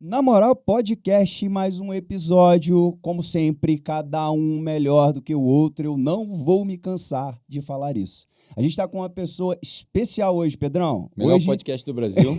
Na Moral Podcast, mais um episódio, como sempre, cada um melhor do que o outro. Eu não vou me cansar de falar isso. A gente está com uma pessoa especial hoje, Pedrão. Melhor Hoje... podcast do Brasil.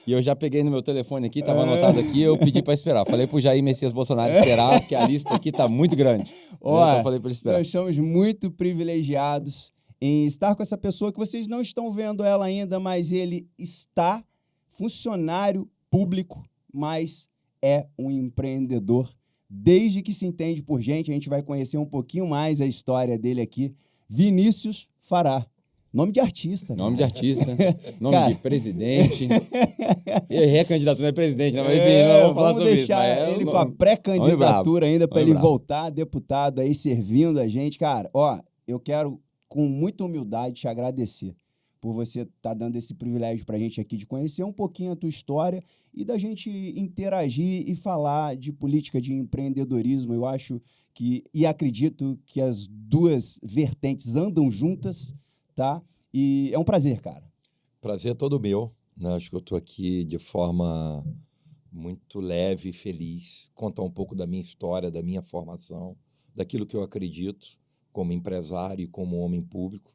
E eu já peguei no meu telefone aqui, estava anotado aqui, eu pedi para esperar. Falei pro Jair Messias Bolsonaro esperar, porque a lista aqui tá muito grande. Olha, eu falei para ele esperar. Nós somos muito privilegiados em estar com essa pessoa que vocês não estão vendo ela ainda, mas ele está funcionário público, mas é um empreendedor. Desde que se entende por gente, a gente vai conhecer um pouquinho mais a história dele aqui. Vinícius Fará. Nome de artista. Nome de artista, nome Cara... de presidente. E errei a candidatura, não é presidente, não, mas enfim, não vamos falar sobre isso. Vamos deixar ele com a pré-candidatura ainda para ele voltar deputado aí servindo a gente. Cara, ó, eu quero com muita humildade te agradecer por você estar dando esse privilégio para a gente aqui de conhecer um pouquinho a tua história e da gente interagir e falar de política de empreendedorismo. Eu acho que, e acredito que as duas vertentes andam juntas, tá? E é um prazer, cara. Prazer é todo meu, né? Acho que eu estou aqui de forma muito leve e feliz, contar um pouco da minha história, da minha formação, daquilo que eu acredito como empresário e como homem público,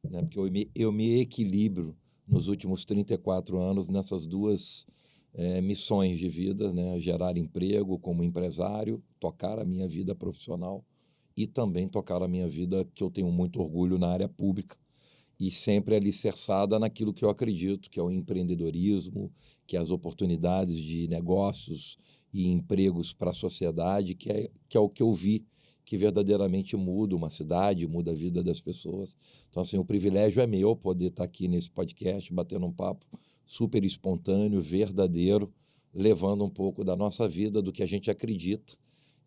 né? Porque eu me equilibro nos últimos 34 anos nessas duas missões de vida, né? Gerar emprego como empresário, tocar a minha vida profissional e também tocar a minha vida, que eu tenho muito orgulho, na área pública, e sempre alicerçada naquilo que eu acredito, que é o empreendedorismo, que é as oportunidades de negócios e empregos para a sociedade, que é o que eu vi que verdadeiramente muda uma cidade, muda a vida das pessoas. Então, assim, o privilégio é meu poder estar aqui nesse podcast, batendo um papo super espontâneo, verdadeiro, levando um pouco da nossa vida, do que a gente acredita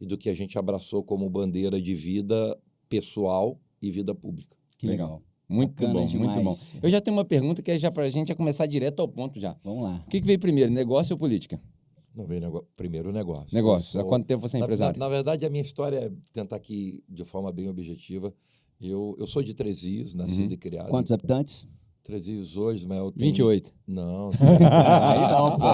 e do que a gente abraçou como bandeira de vida pessoal e vida pública. Que legal. Muito bacana bom, demais. muito bom. Eu já tenho uma pergunta que é já para a gente começar direto ao ponto já. Vamos lá. O que veio primeiro, negócio ou política? Não veio primeiro negócio. Negócio. Há quanto tempo você é empresário? Na verdade, a minha história é tentar aqui de forma bem objetiva. Eu sou de Três Rios, nascido e criado. Quantos habitantes? Três Rios hoje, mas eu tenho... 28. Não. Aí não, pô.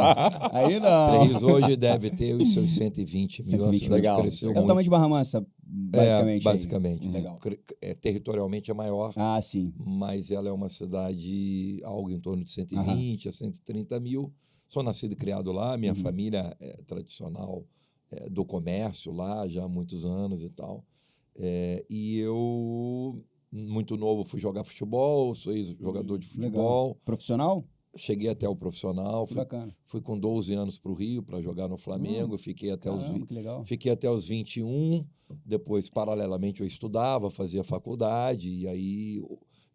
Aí não. Três Rios hoje deve ter os seus 120 mil. 120 mil. Legal. Cresceu É o muito. tamanho de Barra Mansa, basicamente. Basicamente. Legal. Territorialmente é maior. Ah, sim. Mas ela é uma cidade algo em torno de 120 a 130 mil. Sou nascido e criado lá, minha família é tradicional do comércio lá já há muitos anos e tal. E eu, muito novo, fui jogar futebol, sou ex-jogador de futebol. Legal. Profissional? Cheguei até o profissional. Bacana. Fui com 12 anos para o Rio para jogar no Flamengo. Fiquei até os 21. Depois, paralelamente, eu estudava, fazia faculdade. E aí,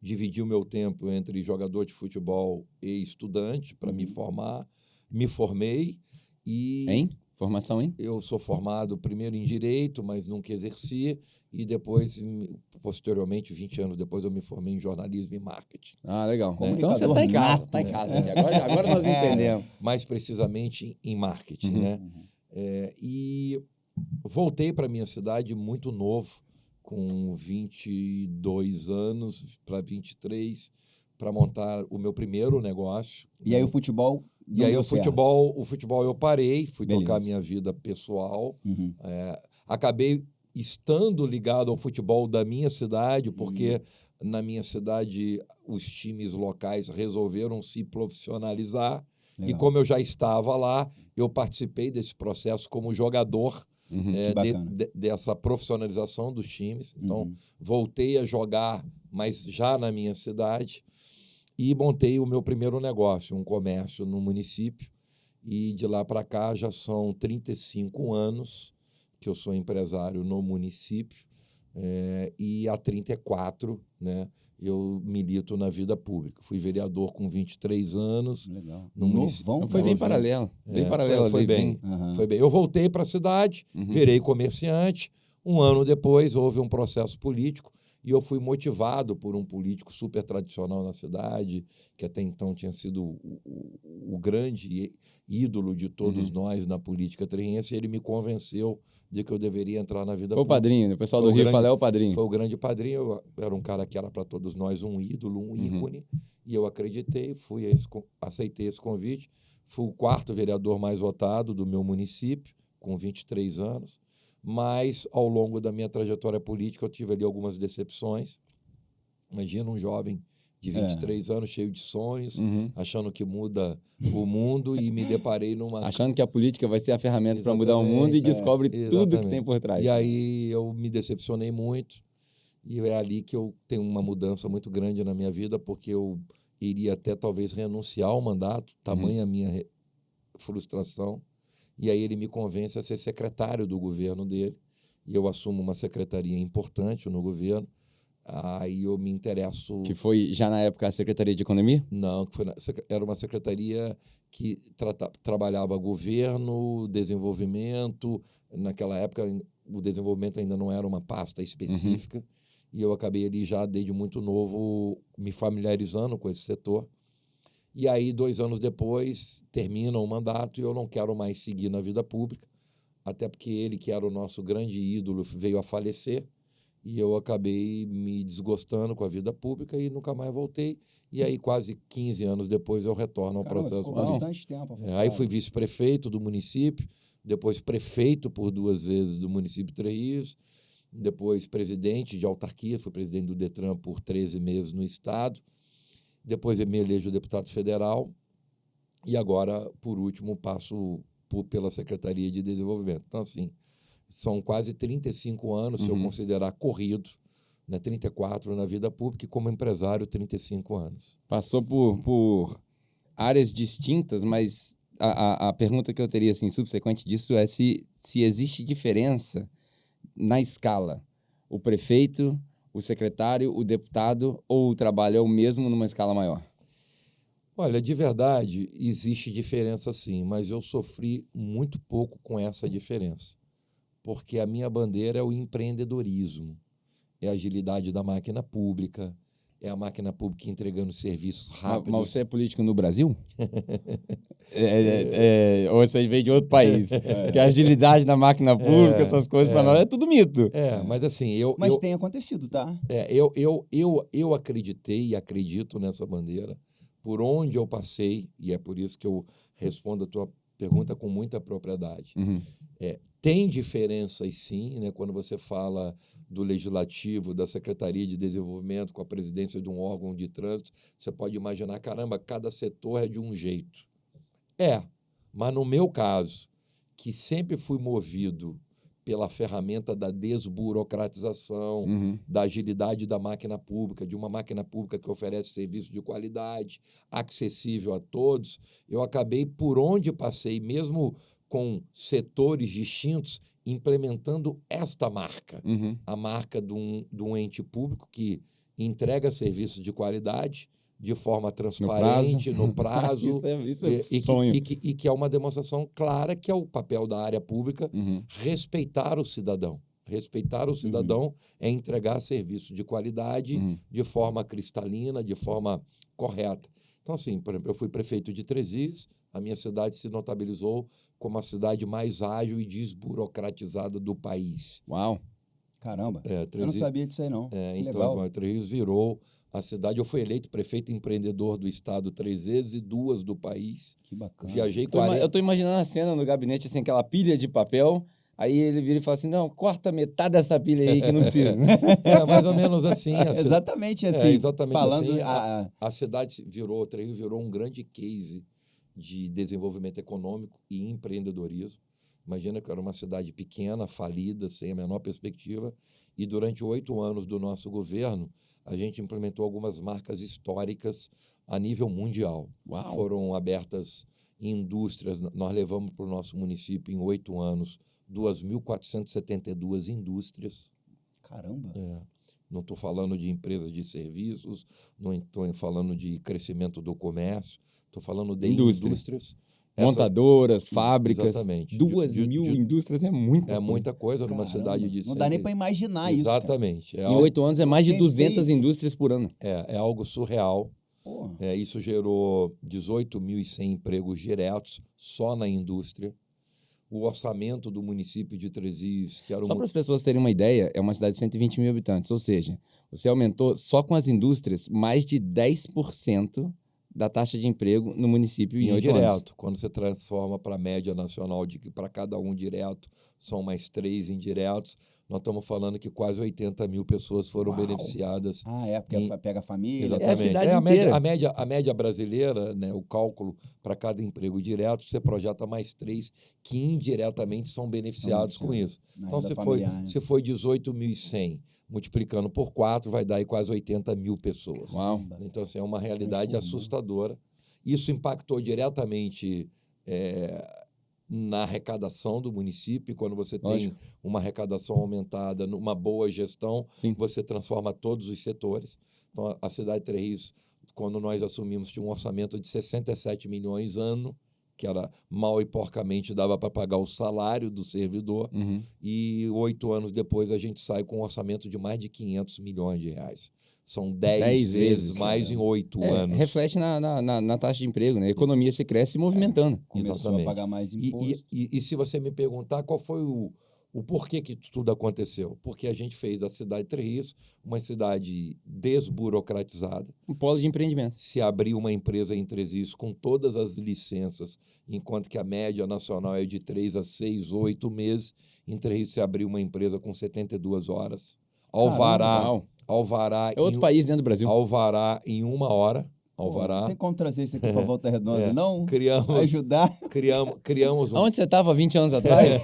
dividi o meu tempo entre jogador de futebol e estudante para me formar. Me formei e... Hein? Formação, hein? Eu sou formado primeiro em Direito, mas nunca exerci. E depois, posteriormente, 20 anos depois, eu me formei em Jornalismo e Marketing. Ah, legal. Né? Então você está em casa. Está em casa. Agora nós entendemos. Mais precisamente em marketing, né? E voltei para a minha cidade muito novo, com 22 anos para 23, para montar o meu primeiro negócio. E aí o futebol... E aí o futebol eu parei, fui tocar a minha vida pessoal. Acabei estando ligado ao futebol da minha cidade, porque na minha cidade os times locais resolveram se profissionalizar. Legal. E como eu já estava lá, eu participei desse processo como jogador dessa profissionalização dos times. Então, voltei a jogar, mas já na minha cidade. E montei o meu primeiro negócio, um comércio no município. E de lá para cá já são 35 anos que eu sou empresário no município. E há 34, né, eu milito na vida pública. Fui vereador com 23 anos. Legal. No município. Então foi bem paralelo. Bem paralelo. Foi bem. Foi bem. Eu voltei para a cidade, virei comerciante. Um ano depois houve um processo político. E eu fui motivado por um político super tradicional na cidade, que até então tinha sido o grande ídolo de todos nós na política treinense. Ele me convenceu de que eu deveria entrar na vida pública. Foi o padrinho, o pessoal do Rio fala, é o padrinho. Foi o grande padrinho. Eu era um cara que era para todos nós um ídolo, um ícone. E eu acreditei, aceitei esse convite. Fui o 4º vereador mais votado do meu município, com 23 anos. Mas, ao longo da minha trajetória política, eu tive ali algumas decepções. Imagina um jovem de 23 anos, cheio de sonhos, achando que muda o mundo, e me deparei numa... Achando que a política vai ser a ferramenta para mudar o mundo, e descobre tudo que tem por trás. E aí eu me decepcionei muito, e é ali que eu tenho uma mudança muito grande na minha vida, porque eu iria até talvez renunciar ao mandato, tamanha a minha frustração, e aí ele me convence a ser secretário do governo dele, e eu assumo uma secretaria importante no governo. Aí eu me interesso... Que foi já na época a Secretaria de Economia? Não, era uma secretaria que trabalhava governo, desenvolvimento. Naquela época, o desenvolvimento ainda não era uma pasta específica. E eu acabei ali já, desde muito novo, me familiarizando com esse setor. E aí, 2 anos depois, termina o mandato e eu não quero mais seguir na vida pública, até porque ele, que era o nosso grande ídolo, veio a falecer. E eu acabei me desgostando com a vida pública e nunca mais voltei. E aí, quase 15 anos depois, eu retorno ao processo político. Bastante tempo. Aí fui vice-prefeito do município, depois prefeito por 2 vezes do município de Três Rios, depois presidente de autarquia, fui presidente do Detran por 13 meses no estado, depois me elejo deputado federal e agora, por último, passo pela Secretaria de Desenvolvimento. Então, assim... São quase 35 anos, se eu considerar corrido, né? 34 na vida pública e como empresário, 35 anos. Passou por áreas distintas, mas a pergunta que eu teria assim, subsequente disso é se existe diferença na escala. O prefeito, o secretário, o deputado, ou o trabalho é o mesmo numa escala maior? Olha, de verdade, existe diferença sim, mas eu sofri muito pouco com essa diferença. Porque a minha bandeira é o empreendedorismo, é a agilidade da máquina pública, é a máquina pública entregando serviços rápidos. Mas você é político no Brasil? Ou você veio de outro país? Porque a agilidade da máquina pública, essas coisas, para nós é tudo mito. Mas assim... Mas tem acontecido, tá? Eu acreditei e acredito nessa bandeira, por onde eu passei, e é por isso que eu respondo a tua pergunta com muita propriedade. Tem diferenças, sim, né? Quando você fala do Legislativo, da Secretaria de Desenvolvimento, com a presidência de um órgão de trânsito, você pode imaginar, caramba, cada setor é de um jeito. Mas no meu caso, que sempre fui movido pela ferramenta da desburocratização, da agilidade da máquina pública, de uma máquina pública que oferece serviço de qualidade, acessível a todos, eu acabei, por onde passei, mesmo com setores distintos, implementando esta marca, a marca de um ente público que entrega serviços de qualidade de forma transparente, no prazo. Isso é sonho. E que é uma demonstração clara que é o papel da área pública, respeitar o cidadão. Respeitar o cidadão é entregar serviço de qualidade de forma cristalina, de forma correta. Então, assim, por exemplo, eu fui prefeito de Três Rios, a minha cidade se notabilizou como a cidade mais ágil e desburocratizada do país. Uau! Caramba, eu não sabia disso aí, não. Então, Três Rios virou a cidade. Eu fui eleito prefeito empreendedor do estado 3 vezes e 2 do país. Que bacana. Viajei Eu tô imaginando a cena no gabinete, assim, aquela pilha de papel. Aí ele vira e fala assim, não, corta metade dessa pilha aí que não precisa. Mais ou menos assim. Exatamente assim. Exatamente falando assim. A cidade Três Rios virou um grande case de desenvolvimento econômico e empreendedorismo. Imagina que era uma cidade pequena, falida, sem a menor perspectiva, e durante 8 anos do nosso governo, a gente implementou algumas marcas históricas a nível mundial. Uau. Foram abertas indústrias, nós levamos para o nosso município em 8 anos 2.472 indústrias. Caramba! Não estou falando de empresas de serviços, não estou falando de crescimento do comércio, estou falando de indústrias. Montadoras, fábricas. Exatamente. 2.000 indústrias é muita coisa. É muita coisa numa cidade de... Não dá nem para imaginar isso. Exatamente. Em 8 anos é mais de 200 indústrias por ano. É algo surreal. Isso gerou 18.100 empregos diretos só na indústria. O orçamento do município de Três Rios... Só para as pessoas terem uma ideia, é uma cidade de 120 mil habitantes. Ou seja, você aumentou só com as indústrias mais de 10% da taxa de emprego no município em 8 anos. Indireto, quando você transforma para a média nacional de que para cada um direto são mais 3 indiretos, nós estamos falando que quase 80 mil pessoas foram beneficiadas. Porque pega a família. Exatamente. É a cidade inteira. A média brasileira, né, o cálculo para cada emprego direto, você projeta mais 3 que indiretamente são beneficiados com isso. Então, se foi 18.100, multiplicando por 4, vai dar aí quase 80 mil pessoas. Uau. Então, assim, é uma realidade assustadora. Isso impactou diretamente na arrecadação do município. Quando você tem uma arrecadação aumentada, numa boa gestão, você transforma todos os setores. Então, a cidade de Três Rios, quando nós assumimos, tinha um orçamento de 67 milhões ano, que era mal e porcamente dava para pagar o salário do servidor, e 8 anos depois a gente sai com um orçamento de mais de 500 milhões de reais. São 10 vezes mais em 8 anos. Reflete na taxa de emprego, né? A economia se cresce movimentando. Começou a pagar mais imposto. E se você me perguntar qual foi o porquê que tudo aconteceu? Porque a gente fez da cidade de Três Rios uma cidade desburocratizada. Um polo de empreendimento. Se abriu uma empresa em Três Rios com todas as licenças, enquanto que a média nacional é de 3 a 6, 8 meses, em Três Rios se abriu uma empresa com 72 horas. Alvará é outro país dentro do Brasil. Alvará em 1 hora. Alvará. Não tem como trazer isso aqui para Volta Redonda, não? Ajudar. Criamos Onde você estava 20 anos atrás?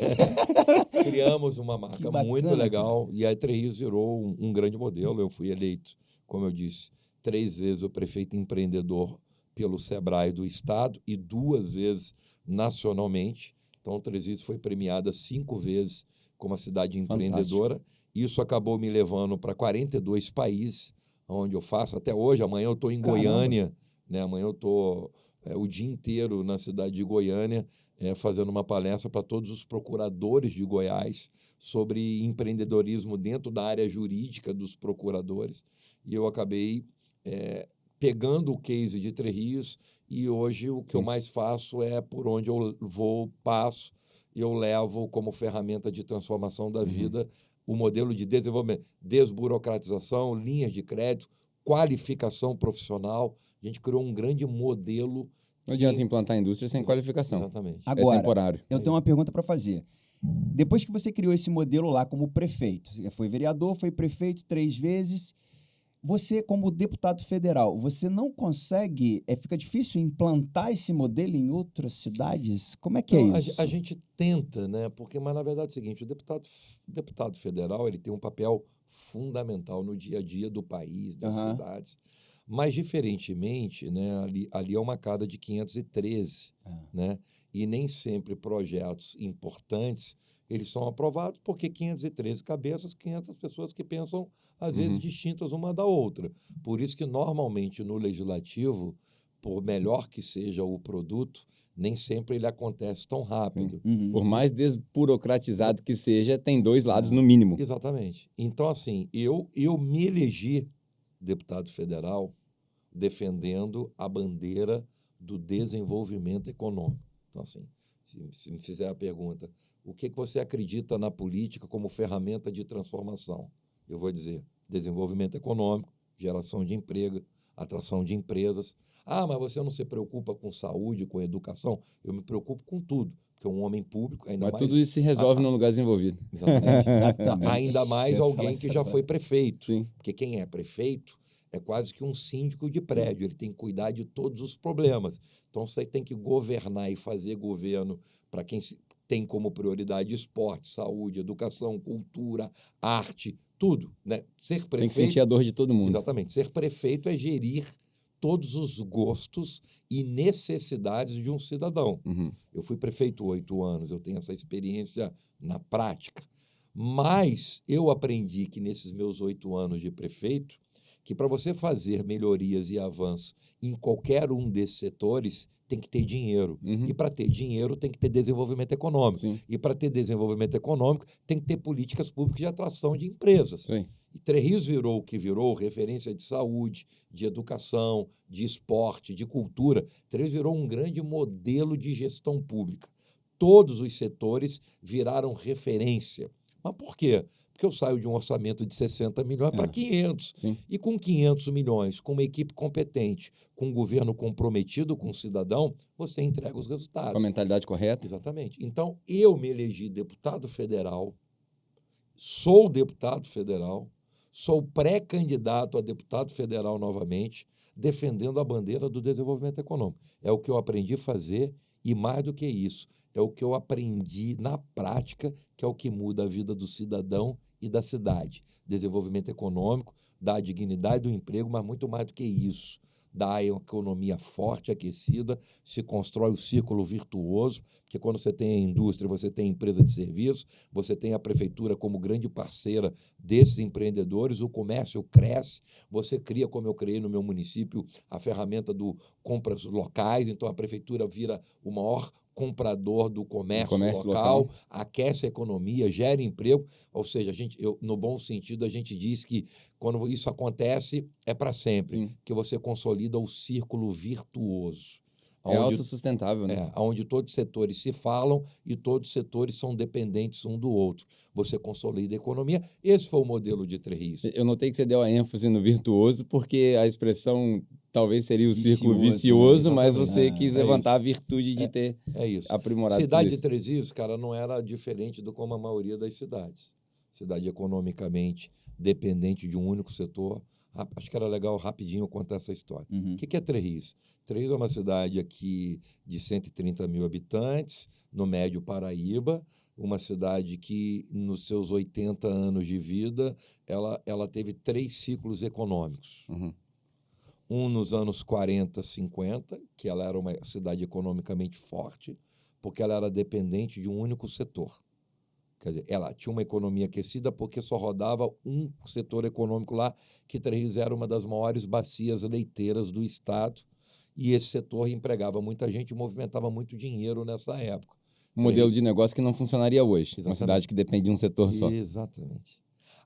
Criamos uma marca muito legal, e a Três Rios virou um grande modelo. Eu fui eleito, como eu disse, 3 vezes o prefeito empreendedor pelo Sebrae do Estado e 2 vezes nacionalmente. Então, Três Rios foi premiada 5 vezes como a cidade empreendedora. Isso acabou me levando para 42 países, onde eu faço até hoje. Amanhã eu estou em Goiânia, né? Amanhã eu estou o dia inteiro na cidade de Goiânia, fazendo uma palestra para todos os procuradores de Goiás sobre empreendedorismo dentro da área jurídica dos procuradores. E eu acabei pegando o case de Três Rios, e hoje o que eu mais faço é por onde eu passo, eu levo como ferramenta de transformação da vida o modelo de desenvolvimento, desburocratização, linhas de crédito, qualificação profissional. A gente criou um grande modelo. Não adianta implantar a indústria sem qualificação. Exatamente. Agora, é temporário. Eu tenho uma pergunta para fazer. Depois que você criou esse modelo lá como prefeito, foi vereador, foi prefeito 3 vezes, você, como deputado federal, você não consegue, fica difícil implantar esse modelo em outras cidades? Como é que é isso? A gente tenta, né? Mas, na verdade, é o seguinte, o deputado federal ele tem um papel fundamental no dia a dia do país, das cidades. Mas, diferentemente, né, ali é uma cada de 513, né? E nem sempre projetos importantes eles são aprovados porque 513 cabeças, 500 pessoas que pensam, às vezes, distintas uma da outra. Por isso que, normalmente, no legislativo, por melhor que seja o produto, nem sempre ele acontece tão rápido. Por mais desburocratizado que seja, tem 2 lados no mínimo. Exatamente. Então, assim, eu me elegi deputado federal defendendo a bandeira do desenvolvimento econômico. Então, assim, se me fizer a pergunta, o que você acredita na política como ferramenta de transformação? Eu vou dizer desenvolvimento econômico, geração de emprego, atração de empresas. Mas você não se preocupa com saúde, com educação? Eu me preocupo com tudo, porque um homem público, ainda mais... Mas tudo isso se resolve num lugar desenvolvido. Exatamente. Ainda mais alguém que já foi prefeito. Sim. Porque quem é prefeito é quase que um síndico de prédio, ele tem que cuidar de todos os problemas. Então, você tem que governar e fazer governo para quem tem como prioridade esporte, saúde, educação, cultura, arte, tudo, né? Ser prefeito... Tem que sentir a dor de todo mundo. Exatamente. Ser prefeito é gerir todos os gostos e necessidades de um cidadão. Eu fui prefeito 8 anos, eu tenho essa experiência na prática. Mas eu aprendi que nesses meus 8 anos de prefeito, que para você fazer melhorias e avanços em qualquer um desses setores, tem que ter dinheiro. E para ter dinheiro, tem que ter desenvolvimento econômico. Sim. E para ter desenvolvimento econômico, tem que ter políticas públicas de atração de empresas. Sim. E Três Rios virou o que virou, referência de saúde, de educação, de esporte, de cultura. Três Rios virou um grande modelo de gestão pública. Todos os setores viraram referência. Mas por quê? Porque eu saio de um orçamento de 60 milhões para 500. Sim. E com 500 milhões, com uma equipe competente, com um governo comprometido com o cidadão, você entrega os resultados. Com a mentalidade correta. Exatamente. Então, eu me elegi deputado federal, sou deputado federal, sou pré-candidato a deputado federal novamente, defendendo a bandeira do desenvolvimento econômico. É o que eu aprendi a fazer e, mais do que isso, é o que eu aprendi na prática, que é o que muda a vida do cidadão e da cidade. Desenvolvimento econômico, dá a dignidade do emprego, mas muito mais do que isso. Dá a economia forte, aquecida, se constrói o círculo virtuoso, porque quando você tem a indústria, você tem a empresa de serviço, você tem a prefeitura como grande parceira desses empreendedores, o comércio cresce, você cria, como eu criei no meu município, a ferramenta do compras locais, então a prefeitura vira o maior comprador do comércio local, aquece a economia, gera emprego, ou seja, no bom sentido, a gente diz que quando isso acontece, é para sempre, Sim. que você consolida o círculo virtuoso. É autossustentável, né? Onde todos os setores se falam e todos os setores são dependentes um do outro. Você consolida a economia. Esse foi o modelo de Três Rios. Eu notei que você deu a ênfase no virtuoso, porque a expressão talvez seria o círculo vicioso, né? mas você quis levantar a virtude de ter aprimorado Cidade tudo de Três Rios, cara, não era diferente do como a maioria das cidades. Cidade economicamente dependente de um único setor. Acho que era legal rapidinho contar essa história. O que é Três Rios? Três Rios é uma cidade aqui de 130 mil habitantes, no Médio Paraíba, uma cidade que, nos seus 80 anos de vida, ela teve 3 ciclos econômicos. Um nos anos 40, 50, que ela era uma cidade economicamente forte, porque ela era dependente de um único setor. Quer dizer, ela tinha uma economia aquecida porque só rodava um setor econômico lá, que Três Rios era uma das maiores bacias leiteiras do estado, e esse setor empregava muita gente e movimentava muito dinheiro nessa época. Um modelo de negócio que não funcionaria hoje. Exatamente. Uma cidade que depende de um setor só. Exatamente.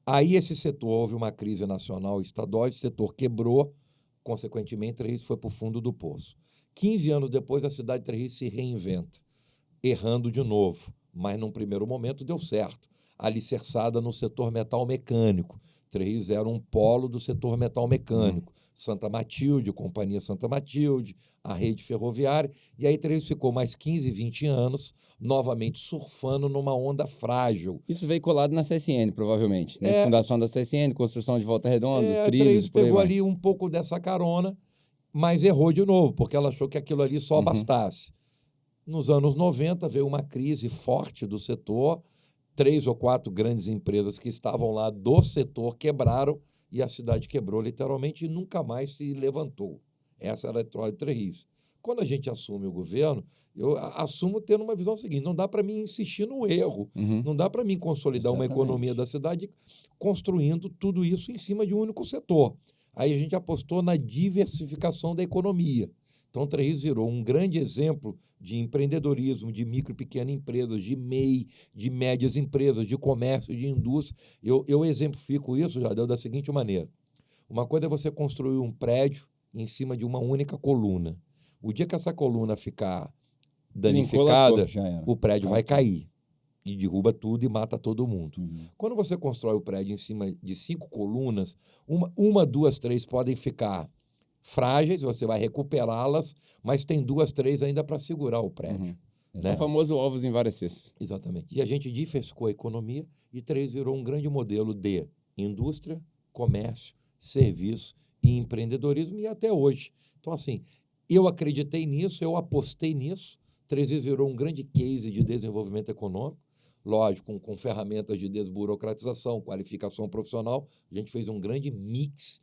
Aí esse setor, houve uma crise nacional e estadual, esse setor quebrou, consequentemente, Três Rios foi para o fundo do poço. 15 anos depois, a cidade de Três Rios se reinventa, errando de novo, mas num primeiro momento deu certo, alicerçada no setor metal mecânico. Três Rios era um polo do setor metal mecânico. Santa Matilde, Companhia Santa Matilde, a rede ferroviária, e aí Três Rios ficou mais 15, 20 anos, novamente surfando numa onda frágil. Isso veio colado na CSN, provavelmente. Né? Fundação da CSN, construção de Volta Redonda, os trilhos. Três Rios pegou ali um pouco dessa carona, mas errou de novo, porque ela achou que aquilo ali só bastasse. Nos anos 90, veio uma crise forte do setor, 3 ou 4 grandes empresas que estavam lá do setor quebraram e a cidade quebrou literalmente e nunca mais se levantou. Essa era a história de Três Rios. Quando a gente assume o governo, eu assumo tendo uma visão seguinte, não dá para mim insistir no erro, não dá para mim consolidar uma economia da cidade construindo tudo isso em cima de um único setor. Aí a gente apostou na diversificação da economia. Então, Três Rios virou um grande exemplo de empreendedorismo, de micro e pequenas empresas, de MEI, de médias empresas, de comércio, de indústria. Eu exemplifico isso, Jardel, da seguinte maneira. Uma coisa é você construir um prédio em cima de uma única coluna. O dia que essa coluna ficar danificada, o prédio vai cair. E derruba tudo e mata todo mundo. Quando você constrói o prédio em cima de 5 colunas, uma, 2, 3 podem ficar frágeis, você vai recuperá-las, mas tem 2, 3 ainda para segurar o prédio. Né? O famoso ovos em várias cestas. Exatamente. E a gente diversificou a economia e Três virou um grande modelo de indústria, comércio, serviço e empreendedorismo e até hoje. Então, assim, eu acreditei nisso, eu apostei nisso. Três virou um grande case de desenvolvimento econômico, lógico, com ferramentas de desburocratização, qualificação profissional. A gente fez um grande mix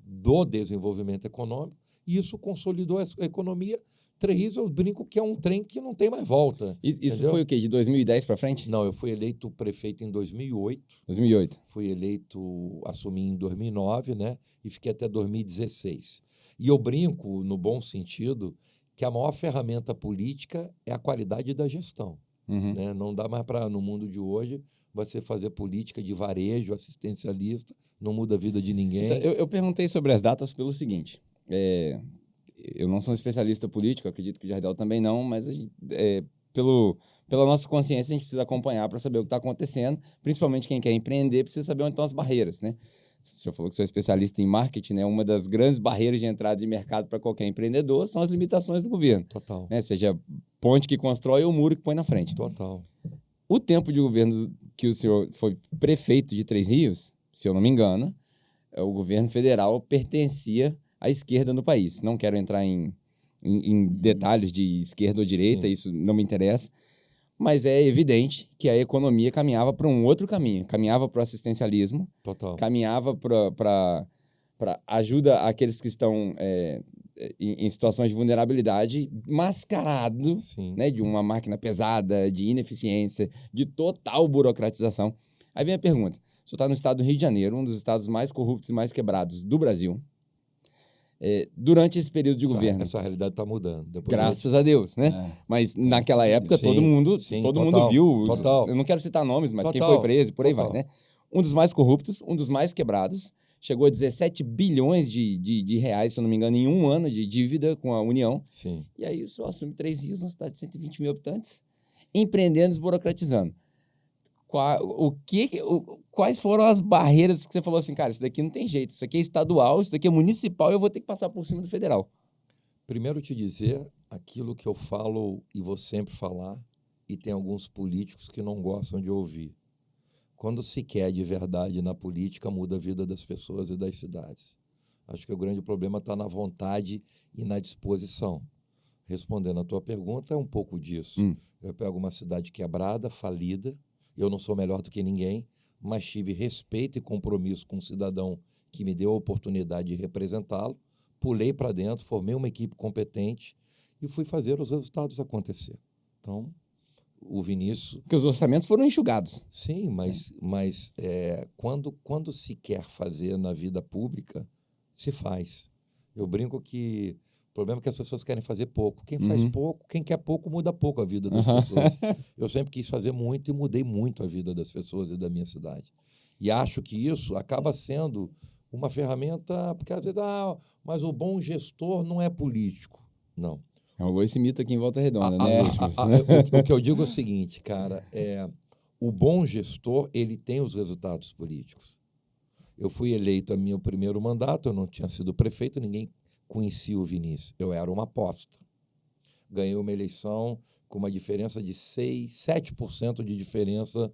do desenvolvimento econômico e isso consolidou a economia. Três, eu brinco que é um trem que não tem mais volta. Isso foi o quê? De 2010 para frente? Não, eu fui eleito prefeito em 2008. 2008. Fui eleito, assumi em 2009, né? E fiquei até 2016. E eu brinco, no bom sentido, que a maior ferramenta política é a qualidade da gestão. Né? Não dá mais para, no mundo de hoje, você fazer política de varejo, assistencialista, não muda a vida de ninguém. Então, eu perguntei sobre as datas pelo seguinte, eu não sou um especialista político, acredito que o Jardel também não, mas pela nossa consciência, a gente precisa acompanhar para saber o que está acontecendo, principalmente quem quer empreender precisa saber onde estão as barreiras, né? O senhor falou que sou especialista em marketing, né? Uma das grandes barreiras de entrada de mercado para qualquer empreendedor são as limitações do governo. Total. Né? Seja ponte que constrói ou muro que põe na frente. Total. O tempo de governo que o senhor foi prefeito de Três Rios, se eu não me engano, o governo federal pertencia à esquerda no país. Não quero entrar em detalhes de esquerda ou direita, Sim. isso não me interessa. Mas é evidente que a economia caminhava para um outro caminho. Caminhava para o assistencialismo, Total. caminhava para ajuda àqueles que estão em situações de vulnerabilidade, mascarado, Sim. né, de uma máquina pesada, de ineficiência, de total burocratização. Aí vem a pergunta. O senhor está no estado do Rio de Janeiro, um dos estados mais corruptos e mais quebrados do Brasil. Durante esse período de governo. Essa realidade está mudando. Graças a Deus, né? Mas naquela época, todo mundo viu. Total. Eu não quero citar nomes, mas quem Total. foi preso, por aí vai, né? Um dos mais corruptos, um dos mais quebrados, chegou a 17 bilhões de reais, se eu não me engano, em um ano de dívida com a União. Sim. E aí o senhor assume Três Rios, uma cidade de 120 mil habitantes, empreendendo e desburocratizando. Quais foram as barreiras que você falou assim, cara, isso daqui não tem jeito, isso aqui é estadual, isso daqui é municipal, eu vou ter que passar por cima do federal? Primeiro te dizer aquilo que eu falo e vou sempre falar, e tem alguns políticos que não gostam de ouvir. Quando se quer de verdade na política, muda a vida das pessoas e das cidades. Acho que o grande problema está na vontade e na disposição. Respondendo a tua pergunta, é um pouco disso. Eu pego uma cidade quebrada, falida, eu não sou melhor do que ninguém, mas tive respeito e compromisso com um cidadão que me deu a oportunidade de representá-lo, pulei para dentro, formei uma equipe competente e fui fazer os resultados acontecer. Então, o Vinícius... Porque os orçamentos foram enxugados. Sim, mas quando se quer fazer na vida pública, se faz. Eu brinco que o problema é que as pessoas querem fazer pouco. Quem faz pouco, quem quer pouco, muda pouco a vida das pessoas. Eu sempre quis fazer muito e mudei muito a vida das pessoas e da minha cidade. E acho que isso acaba sendo uma ferramenta, porque às vezes, mas o bom gestor não é político. Não. Rolou esse mito aqui em Volta Redonda, né? O que eu digo é o seguinte, cara, o bom gestor, ele tem os resultados políticos. Eu fui eleito a meu primeiro mandato, eu não tinha sido prefeito, ninguém conhecia o Vinícius. Eu era uma aposta. Ganhei uma eleição com uma diferença de 7% de diferença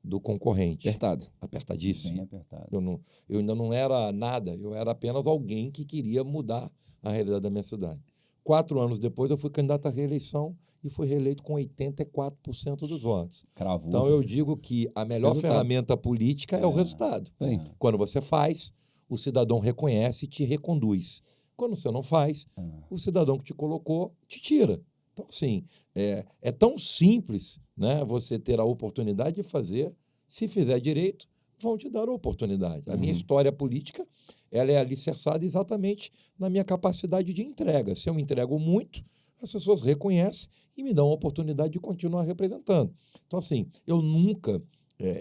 do concorrente. Apertado. Apertadíssimo. Bem apertado. Eu ainda não era nada, eu era apenas alguém que queria mudar a realidade da minha cidade. 4 anos depois, eu fui candidato à reeleição e fui reeleito com 84% dos votos. Cravou. Então, eu digo que a melhor ferramenta política é o resultado. Quando você faz, o cidadão reconhece e te reconduz. Quando você não faz, o cidadão que te colocou te tira. Então, assim, é tão simples, né, você ter a oportunidade de fazer. Se fizer direito, vão te dar a oportunidade. A minha história política, ela é alicerçada exatamente na minha capacidade de entrega. Se eu entrego muito, as pessoas reconhecem e me dão a oportunidade de continuar representando. Então, assim, eu nunca,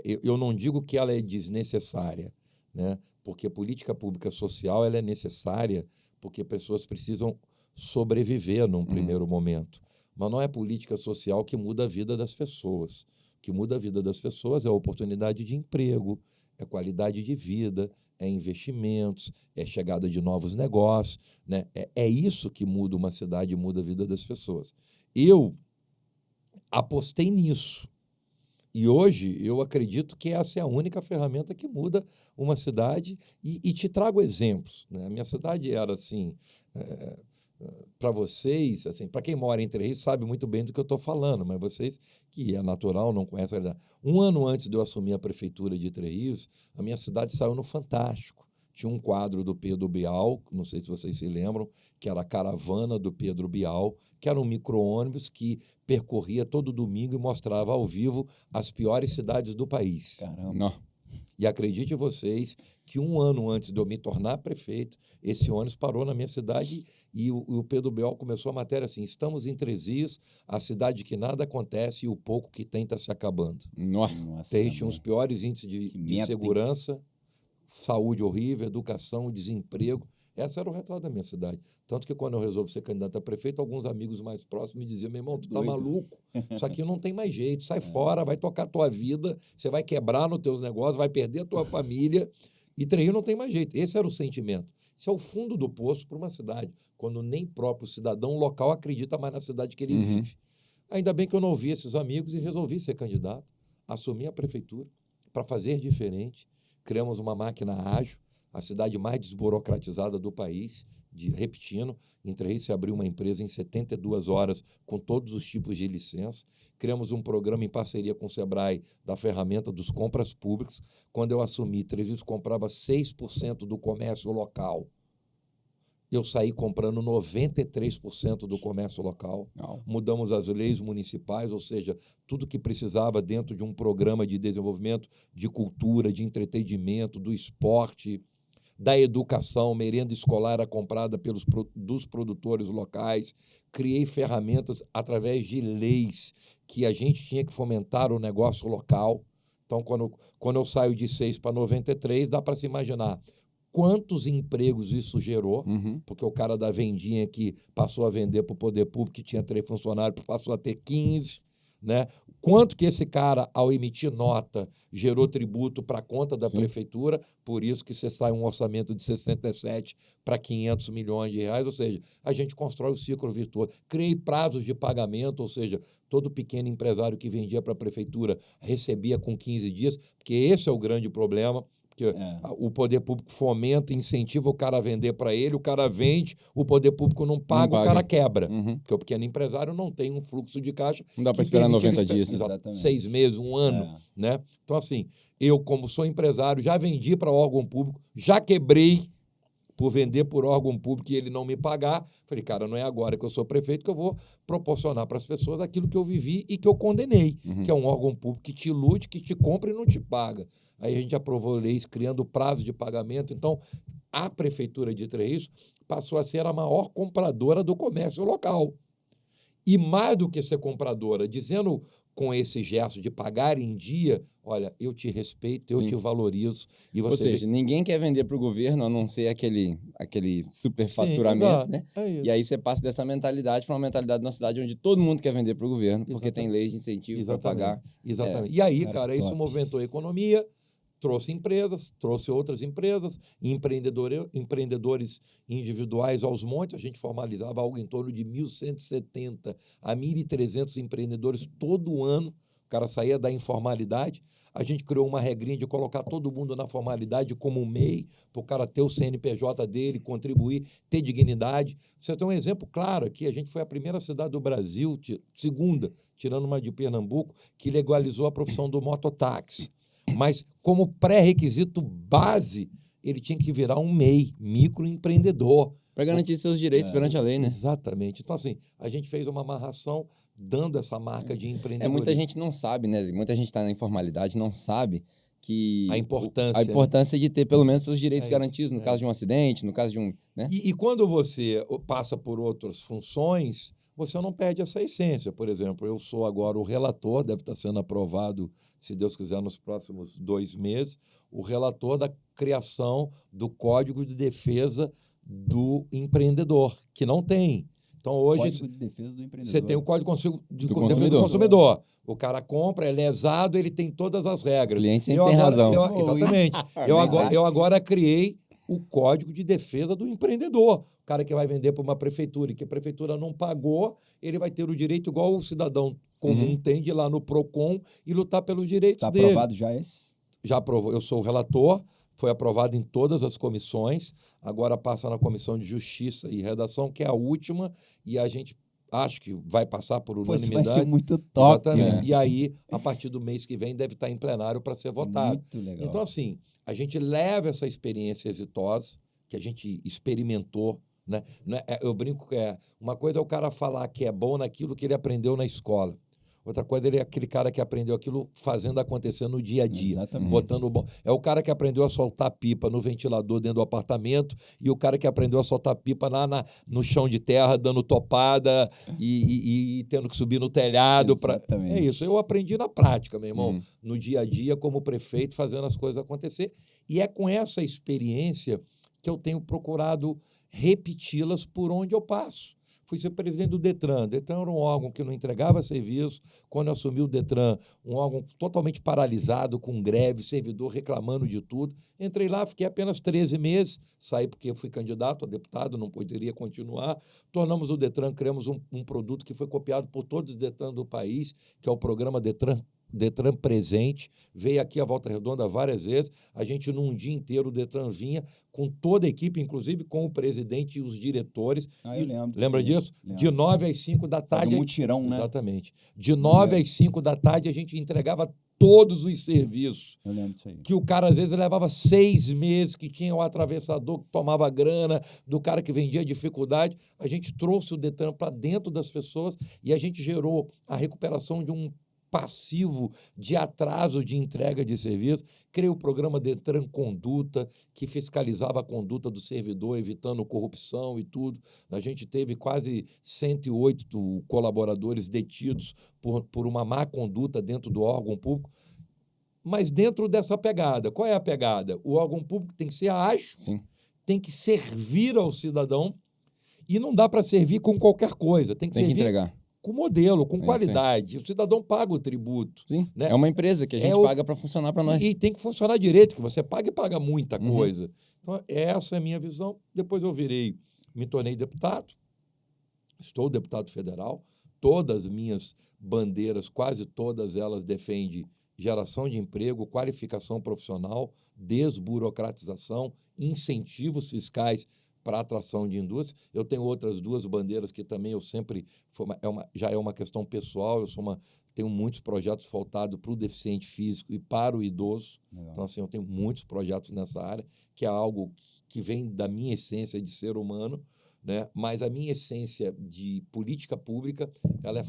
eu não digo que ela é desnecessária, né? Porque política pública social ela é necessária porque pessoas precisam sobreviver num primeiro momento. Mas não é política social que muda a vida das pessoas. O que muda a vida das pessoas é a oportunidade de emprego, é qualidade de vida, é investimentos, é chegada de novos negócios, né? É isso que muda uma cidade e muda a vida das pessoas. Eu apostei nisso. E hoje eu acredito que essa é a única ferramenta que muda uma cidade e te trago exemplos, né? A minha cidade era assim, para vocês, assim, para quem mora em Três Rios sabe muito bem do que eu estou falando, mas vocês que é natural, não conhecem a realidade. 1 ano antes de eu assumir a prefeitura de Três Rios, a minha cidade saiu no Fantástico. Tinha um quadro do Pedro Bial, não sei se vocês se lembram, que era a caravana do Pedro Bial, que era um micro-ônibus que percorria todo domingo e mostrava ao vivo as piores cidades do país. Caramba. Não. E acredite vocês que 1 ano antes de eu me tornar prefeito, esse ônibus parou na minha cidade e o Pedro Bial começou a matéria assim: estamos em Três Rios, a cidade que nada acontece e o pouco que tem está se acabando. Nossa. Tinha os piores índices de segurança, saúde horrível, educação, desemprego. Esse era o retrato da minha cidade. Tanto que quando eu resolvo ser candidato a prefeito, alguns amigos mais próximos me diziam, meu irmão, tu tá maluco? Isso aqui não tem mais jeito. Sai fora, vai tocar a tua vida, você vai quebrar nos teus negócios, vai perder a tua família. E Três Rios não tem mais jeito. Esse era o sentimento. Isso é o fundo do poço para uma cidade, quando nem próprio cidadão local acredita mais na cidade que ele vive. Ainda bem que eu não ouvi esses amigos e resolvi ser candidato, assumi a prefeitura para fazer diferente. Criamos uma máquina ágil, a cidade mais desburocratizada do país, repetindo, em Três Rios se abriu uma empresa em 72 horas com todos os tipos de licença. Criamos um programa em parceria com o Sebrae da ferramenta dos compras públicas. Quando eu assumi, Três Rios comprava 6% do comércio local. Eu saí comprando 93% do comércio local. Mudamos as leis municipais, ou seja, tudo que precisava dentro de um programa de desenvolvimento de cultura, de entretenimento, do esporte, da educação, merenda escolar era comprada dos produtores locais. Criei ferramentas através de leis que a gente tinha que fomentar o negócio local. Então, quando eu saio de 6 para 93, dá para se imaginar quantos empregos isso gerou, porque o cara da vendinha que passou a vender para o poder público, que tinha 3 funcionários, passou a ter 15, né? Quanto que esse cara, ao emitir nota, gerou tributo para a conta da prefeitura, por isso que você sai um orçamento de 67 para 500 milhões de reais, ou seja, a gente constrói o ciclo virtuoso. Criei prazos de pagamento, ou seja, todo pequeno empresário que vendia para a prefeitura recebia com 15 dias, porque esse é o grande problema. Porque o poder público fomenta, incentiva o cara a vender para ele, o cara vende, o poder público não paga, o cara quebra. Porque o pequeno empresário não tem um fluxo de caixa. Não dá para esperar 90 dias. 6 meses, 1 ano. Né? Então, assim, eu, como sou empresário, já vendi para órgão público, já quebrei por vender por órgão público e ele não me pagar. Falei, cara, não é agora que eu sou prefeito que eu vou proporcionar para as pessoas aquilo que eu vivi e que eu condenei, que é um órgão público que te ilude, que te compra e não te paga. Aí a gente aprovou leis criando prazo de pagamento. Então, a Prefeitura de Três Rios passou a ser a maior compradora do comércio local. E mais do que ser compradora, dizendo com esse gesto de pagar em dia, olha, eu te respeito, eu te valorizo. E você... Ou seja, ninguém quer vender para o governo a não ser aquele superfaturamento, né? E aí você passa dessa mentalidade para uma mentalidade de uma cidade onde todo mundo quer vender para o governo, porque tem leis de incentivo para pagar. Exatamente. E aí, cara, isso movimentou a economia, trouxe empresas, trouxe outras empresas, empreendedores individuais aos montes. A gente formalizava algo em torno de 1.170 a 1.300 empreendedores todo ano. O cara saía da informalidade. A gente criou uma regrinha de colocar todo mundo na formalidade como um MEI, para o cara ter o CNPJ dele, contribuir, ter dignidade. Você tem um exemplo claro aqui. A gente foi a primeira cidade do Brasil, segunda, tirando uma de Pernambuco, que legalizou a profissão do mototáxi. Mas, como pré-requisito base, ele tinha que virar um MEI, microempreendedor. Para garantir seus direitos perante a lei, né? Exatamente. Então, assim, a gente fez uma amarração dando essa marca de empreendedorismo. Muita gente não sabe, né? Muita gente está na informalidade, não sabe que a importância de ter pelo menos seus direitos garantidos, no caso de um acidente, no caso de um... Né? E quando você passa por outras funções, você não perde essa essência. Por exemplo, eu sou agora o relator, deve estar sendo aprovado, se Deus quiser, nos próximos 2 meses, o relator da criação do Código de Defesa do Empreendedor, que não tem. Então, hoje, Código de Defesa do Empreendedor. Você tem o Código de Defesa do Consumidor. O cara compra, é lesado, ele tem todas as regras. O cliente sempre tem razão. Exatamente. Eu agora criei o Código de Defesa do Empreendedor. O cara que vai vender para uma prefeitura e que a prefeitura não pagou, ele vai ter o direito, igual o cidadão comum tem, de ir lá no PROCON e lutar pelos direitos dele. Está aprovado já esse? Já aprovou. Eu sou o relator, foi aprovado em todas as comissões, agora passa na Comissão de Justiça e Redação, que é a última, e a gente acho que vai passar por unanimidade. Vai ser muito top. Exatamente. E aí, a partir do mês que vem, deve estar em plenário para ser votado. Muito legal. Então, assim, a gente leva essa experiência exitosa, que a gente experimentou, né? Eu brinco que uma coisa é o cara falar que é bom naquilo que ele aprendeu na escola. Outra coisa, ele é aquele cara que aprendeu aquilo fazendo acontecer no dia a dia. Exatamente. Botando bom. É o cara que aprendeu a soltar pipa no ventilador dentro do apartamento e o cara que aprendeu a soltar pipa no chão de terra, dando topada e tendo que subir no telhado. É isso. Eu aprendi na prática, meu irmão. No dia a dia, como prefeito, fazendo as coisas acontecer. E é com essa experiência que eu tenho procurado repeti-las por onde eu passo. Fui ser presidente do Detran. O Detran era um órgão que não entregava serviço. Quando eu assumi o Detran, um órgão totalmente paralisado, com greve, servidor reclamando de tudo. Entrei lá, fiquei apenas 13 meses, saí porque eu fui candidato a deputado, não poderia continuar. Tornamos o Detran, criamos um produto que foi copiado por todos os Detran do país, que é o programa Detran Presente, veio aqui a Volta Redonda várias vezes, a gente num dia inteiro o Detran vinha com toda a equipe, inclusive com o presidente e os diretores. Eu lembro. Lembra disso? Lembro. De 9 às 5 da tarde. Faz um mutirão, né? Exatamente. De 9 às 5 da tarde a gente entregava todos os serviços. Eu lembro disso aí. Que o cara às vezes levava 6 meses, que tinha o atravessador que tomava grana, do cara que vendia dificuldade. A gente trouxe o Detran para dentro das pessoas e a gente gerou a recuperação de um passivo de atraso de entrega de serviço. Criei o programa Detran Conduta, que fiscalizava a conduta do servidor, evitando corrupção e tudo. A gente teve quase 108 colaboradores detidos por uma má conduta dentro do órgão público. Mas dentro dessa pegada, qual é a pegada? O órgão público tem que ser ágil, Sim. tem que servir ao cidadão e não dá para servir com qualquer coisa. Tem que servir entregar. Com modelo, com qualidade. O cidadão paga o tributo. Sim, né? É uma empresa que a gente paga para funcionar para nós. E tem que funcionar direito, que você paga e paga muita coisa. Então, essa é a minha visão. Depois eu me tornei deputado, estou deputado federal. Todas as minhas bandeiras, quase todas elas defendem geração de emprego, qualificação profissional, desburocratização, incentivos fiscais para atração de indústria. Eu tenho outras 2 bandeiras que também eu sempre... já é uma questão pessoal, tenho muitos projetos voltados para o deficiente físico e para o idoso. Legal. Então, assim, eu tenho muitos projetos nessa área, que é algo que vem da minha essência de ser humano, né? Mas a minha essência de política pública ela é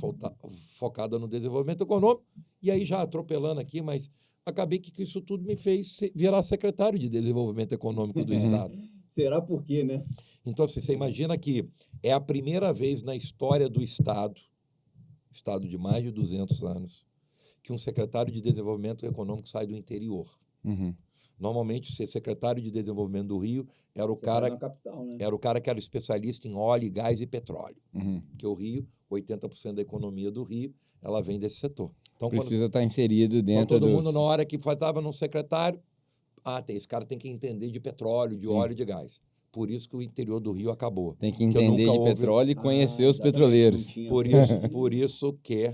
focada no desenvolvimento econômico. E aí, já atropelando aqui, mas acabei que isso tudo me fez virar secretário de Desenvolvimento Econômico do Estado. Será por quê, né? Então, assim, você imagina que é a primeira vez na história do Estado de mais de 200 anos, que um secretário de Desenvolvimento Econômico sai do interior. Normalmente, ser secretário de Desenvolvimento do Rio era o cara na capital, né? Era o cara que era especialista em óleo, gás e petróleo. Porque o Rio, 80% da economia do Rio, ela vem desse setor. Então, precisa estar inserido dentro todo mundo, na hora que estava no secretário, esse cara tem que entender de petróleo, de óleo e de gás. Por isso que o interior do Rio acabou. Tem que entender de petróleo e conhecer os petroleiros. Por isso que,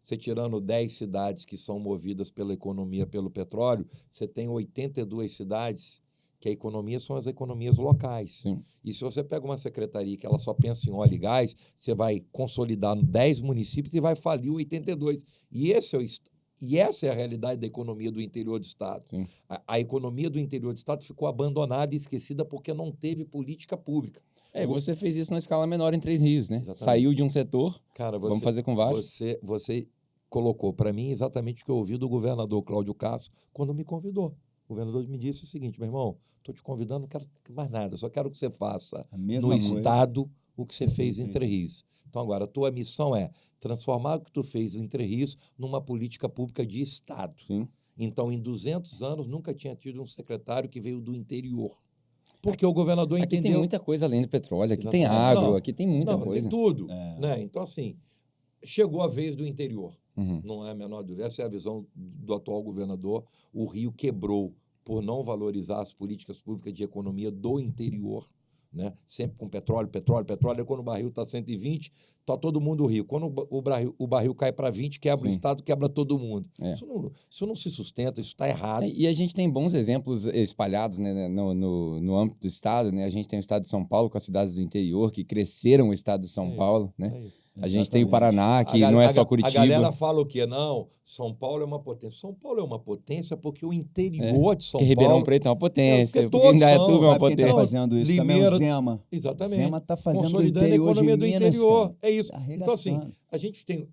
você tirando 10 cidades que são movidas pela economia, pelo petróleo, você tem 82 cidades que a economia são as economias locais. Sim. E se você pega uma secretaria que ela só pensa em óleo e gás, você vai consolidar 10 municípios e vai falir 82. E essa é a realidade da economia do interior do Estado. A economia do interior do Estado ficou abandonada e esquecida porque não teve política pública. Você fez isso na escala menor em 3 rios, né? Exatamente. Saiu de um setor, vamos fazer com vários. Você colocou para mim exatamente o que eu ouvi do governador Cláudio Castro quando me convidou. O governador me disse o seguinte: meu irmão, estou te convidando, não quero mais nada, só quero que você faça no Estado o que você fez em Entre Rios. Então, agora, a tua missão é transformar o que tu fez em Entre Rios numa política pública de Estado. Sim. Então, em 200 anos, nunca tinha tido um secretário que veio do interior. Porque o governador entendeu... Aqui tem muita coisa além do petróleo, aqui tem agro, aqui tem muita coisa. Tem tudo. Né? Então, assim, chegou a vez do interior. Não é a menor dúvida. Essa é a visão do atual governador. O Rio quebrou por não valorizar as políticas públicas de economia do interior, né? Sempre com petróleo. E quando o barril está 120, está todo mundo rio. Quando o barril cai para 20, quebra o Estado, quebra todo mundo. Isso não se sustenta, isso está errado. E a gente tem bons exemplos espalhados, né, no âmbito do Estado. Né? A gente tem o Estado de São Paulo com as cidades do interior que cresceram o Estado de São Paulo. Né? A gente tem o Paraná, que não é só Curitiba. A galera fala o quê? Não, São Paulo é uma potência. São Paulo é uma potência porque o interior de São Paulo... Ribeirão Preto é uma potência. Porque Indaiatuba é uma potência. Quem está fazendo isso também é o Zema. Exatamente. Zema está fazendo consolidando a economia do interior. É isso. Então, assim, a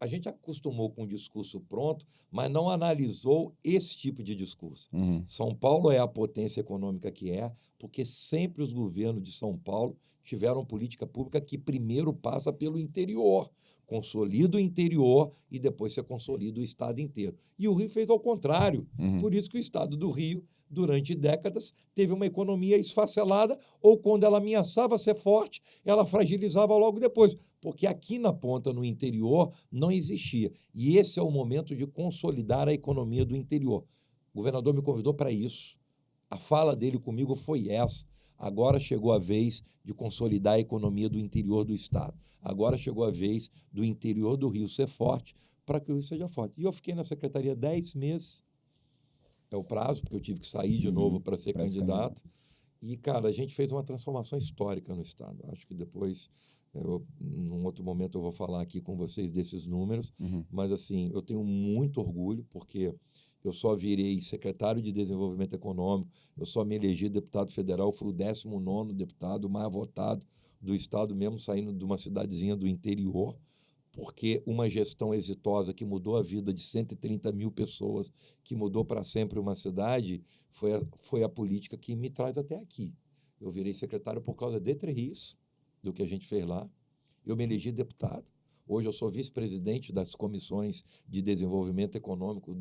gente acostumou com o discurso pronto, mas não analisou esse tipo de discurso. São Paulo é a potência econômica que é, porque sempre os governos de São Paulo tiveram política pública que primeiro passa pelo interior, consolida o interior e depois você consolida o estado inteiro. E o Rio fez ao contrário. Por isso que o estado do Rio, durante décadas, teve uma economia esfacelada, ou quando ela ameaçava ser forte, ela fragilizava logo depois, porque aqui na ponta, no interior, não existia. E esse é o momento de consolidar a economia do interior. O governador me convidou para isso. A fala dele comigo foi essa. Agora chegou a vez de consolidar a economia do interior do estado. Agora chegou a vez do interior do Rio ser forte para que o Rio seja forte. E eu fiquei na secretaria 10 meses. É o prazo, porque eu tive que sair de novo para ser candidato. E, cara, a gente fez uma transformação histórica no estado. Acho que depois, num outro momento, eu vou falar aqui com vocês desses números. Mas, assim, eu tenho muito orgulho, porque eu só virei secretário de Desenvolvimento Econômico, eu só me elegi deputado federal, fui o 19º deputado mais votado do estado, mesmo saindo de uma cidadezinha do interior, porque uma gestão exitosa que mudou a vida de 130 mil pessoas, que mudou para sempre uma cidade, foi a política que me traz até aqui. Eu virei secretário por causa de Três Rios, do que a gente fez lá. Eu me elegi deputado. Hoje eu sou vice-presidente das comissões de desenvolvimento econômico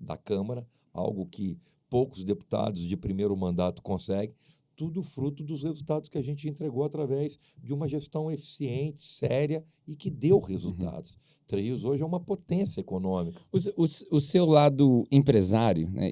da Câmara, algo que poucos deputados de primeiro mandato conseguem. Tudo fruto dos resultados que a gente entregou através de uma gestão eficiente, séria e que deu resultados. Três Rios hoje é uma potência econômica. O seu lado empresário, né?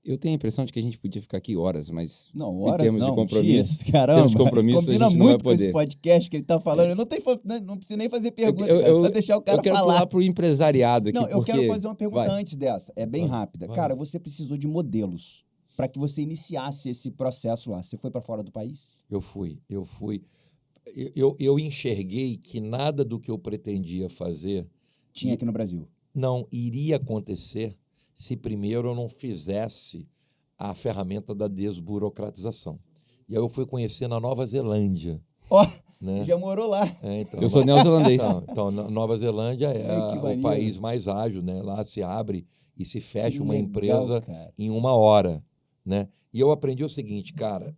Eu tenho a impressão de que a gente podia ficar aqui horas, mas não, horas em termos não, de compromisso, dias, caramba, de compromisso combina a gente muito não vai com poder. esse podcast que ele está falando. Eu não preciso nem fazer pergunta, é só deixar o cara falar. Eu quero falar para o empresariado aqui, não, eu porque... quero fazer uma pergunta antes dessa, é bem rápida. Vai. Cara, você precisou de modelos para que você iniciasse esse processo lá. Você foi para fora do país? Eu fui. Eu enxerguei que nada do que eu pretendia fazer... Tinha aqui no Brasil. Não iria acontecer se primeiro eu não fizesse a ferramenta da desburocratização. E aí eu fui conhecer na Nova Zelândia. Né? Já morou lá. Então, eu sou neozelandês. Então, Nova Zelândia é o país mais ágil, né? Lá se abre e se fecha uma empresa em 1 hora. Né? E eu aprendi o seguinte, cara,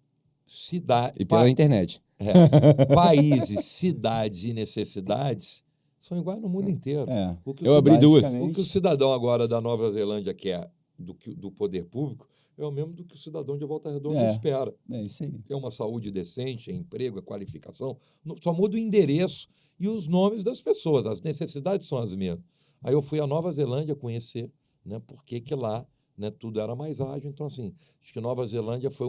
e pela internet. Países, cidades e necessidades são iguais no mundo inteiro. Eu abri duas. O que o cidadão agora da Nova Zelândia quer do poder público é o mesmo do que o cidadão de Volta Redonda espera. É isso aí. É uma saúde decente, é emprego, é qualificação. Só muda o endereço e os nomes das pessoas. As necessidades são as mesmas. Aí eu fui à Nova Zelândia conhecer, né, porque que lá, né, tudo era mais ágil. Então, assim, acho que Nova Zelândia foi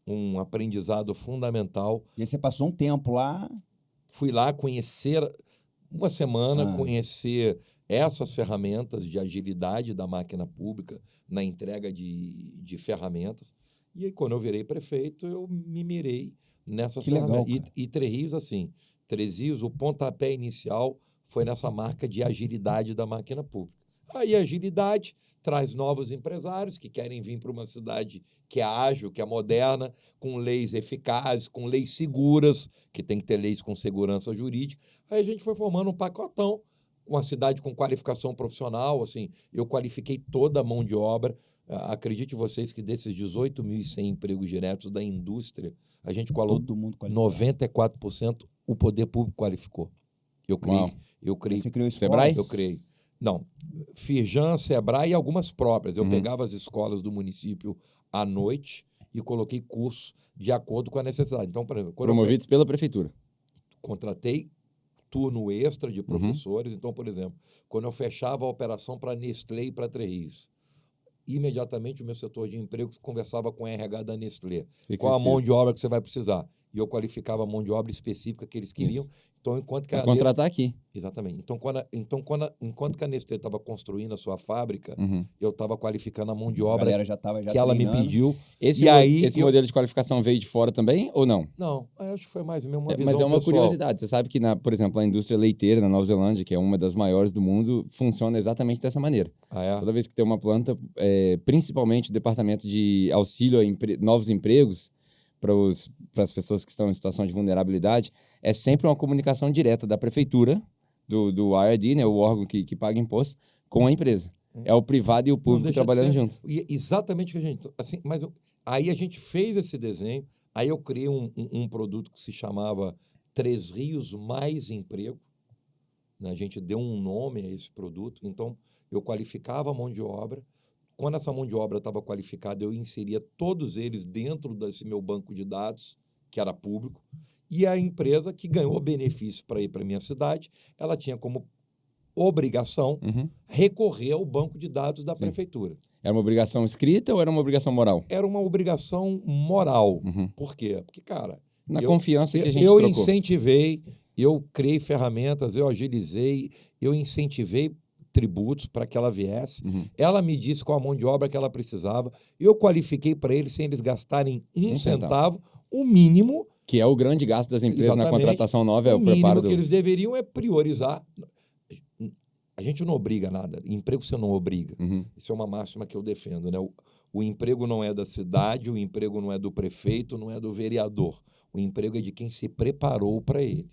um aprendizado fundamental. E aí você passou um tempo lá? Fui lá conhecer, uma semana, conhecer essas ferramentas de agilidade da máquina pública na entrega de ferramentas. E aí, quando eu virei prefeito, eu me mirei nessas ferramentas. E Três Rios, assim, Três Rios, o pontapé inicial foi nessa marca de agilidade da máquina pública. Aí a agilidade traz novos empresários que querem vir para uma cidade que é ágil, que é moderna, com leis eficazes, com leis seguras, que tem que ter leis com segurança jurídica. Aí a gente foi formando um pacotão, uma cidade com qualificação profissional. Assim, eu qualifiquei toda a mão de obra. Acredite vocês que desses 18.100 empregos diretos da indústria, a gente colocou 94% o poder público qualificou. Eu criei. Você criou Sebrae? Eu criei. Não, Firjan, Sebrae e algumas próprias. Eu pegava as escolas do município à noite e coloquei cursos de acordo com a necessidade. Então, por exemplo, promovidos pela prefeitura. Contratei turno extra de professores. Então, por exemplo, quando eu fechava a operação para Nestlé e para Três Rios, imediatamente o meu setor de emprego conversava com a RH da Nestlé. Qual a mão de obra que você vai precisar? E eu qualificava a mão de obra específica que eles queriam. Então, enquanto que contratar aqui. Exatamente. Enquanto que a Nestlé estava construindo a sua fábrica, eu estava qualificando a mão de obra que ela me pediu. Esse modelo de qualificação veio de fora também ou não? Não, acho que foi mais mesmo uma visão Mas é uma pessoal. curiosidade. Você sabe que, por exemplo, a indústria leiteira na Nova Zelândia, que é uma das maiores do mundo, funciona exatamente dessa maneira. Toda vez que tem uma planta, principalmente o departamento de auxílio a novos empregos, para as pessoas que estão em situação de vulnerabilidade, é sempre uma comunicação direta da prefeitura, do IRD, né, o órgão que paga imposto, com a empresa. É o privado e o público trabalhando junto. E exatamente o que a gente... Assim, aí a gente fez esse desenho, aí eu criei um produto que se chamava Três Rios mais emprego. Né? A gente deu um nome a esse produto. Então, eu qualificava a mão de obra. Quando essa mão de obra estava qualificada, eu inseria todos eles dentro desse meu banco de dados, que era público. E a empresa que ganhou benefício para ir para a minha cidade, ela tinha como obrigação recorrer ao banco de dados da prefeitura. Era uma obrigação escrita ou era uma obrigação moral? Era uma obrigação moral. Por quê? Porque, cara... confiança que a gente trocou. Eu incentivei, eu criei ferramentas, eu agilizei, eu incentivei tributos para que ela viesse. Ela me disse qual a mão de obra que ela precisava. Eu qualifiquei para eles sem eles gastarem um centavo, o mínimo... Que é o grande gasto das empresas na contratação nova, é o preparo O mínimo que eles deveriam é priorizar. A gente não obriga nada. Emprego você não obriga. Isso é uma máxima que eu defendo, né? O emprego não é da cidade, o emprego não é do prefeito, não é do vereador. O emprego é de quem se preparou para ele.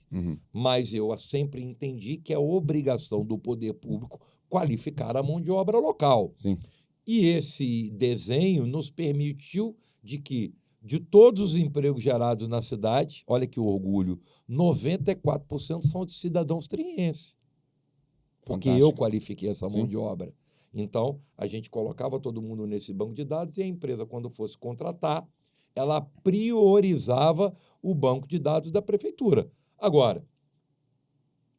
Mas eu sempre entendi que é obrigação do poder público qualificar a mão de obra local. Sim. E esse desenho nos permitiu de todos os empregos gerados na cidade, olha que orgulho, 94% são de cidadãos trienses. Porque eu qualifiquei essa mão de obra. Então, a gente colocava todo mundo nesse banco de dados e a empresa, quando fosse contratar, ela priorizava o banco de dados da prefeitura. Agora...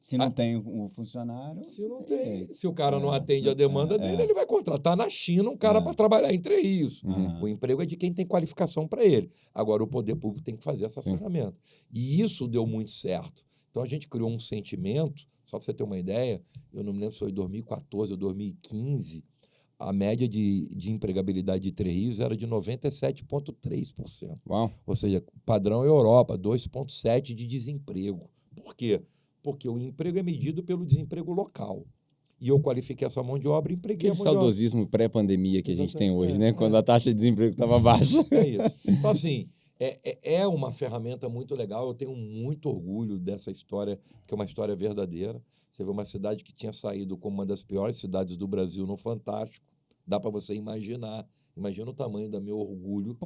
Se não tem o funcionário... Se o cara não atende a demanda dele, ele vai contratar na China um cara para trabalhar em Três Rios. O emprego é de quem tem qualificação para ele. Agora, o poder público tem que fazer essa ferramenta. E isso deu muito certo. Então, a gente criou um sentimento, só para você ter uma ideia, eu não me lembro se foi 2014 ou 2015, a média de empregabilidade de Três Rios era de 97,3%. Uau. Ou seja, padrão Europa, 2,7% de desemprego. Por quê? Porque o emprego é medido pelo desemprego local. E eu qualifiquei essa mão de obra e empreguei a mão de obra. Aquele saudosismo pré-pandemia que a gente tem hoje, né? Quando a taxa de desemprego estava baixa. É isso. Então, assim, é uma ferramenta muito legal. Eu tenho muito orgulho dessa história, que é uma história verdadeira. Você vê uma cidade que tinha saído como uma das piores cidades do Brasil no Fantástico. Dá para você imaginar. Imagina o tamanho do meu orgulho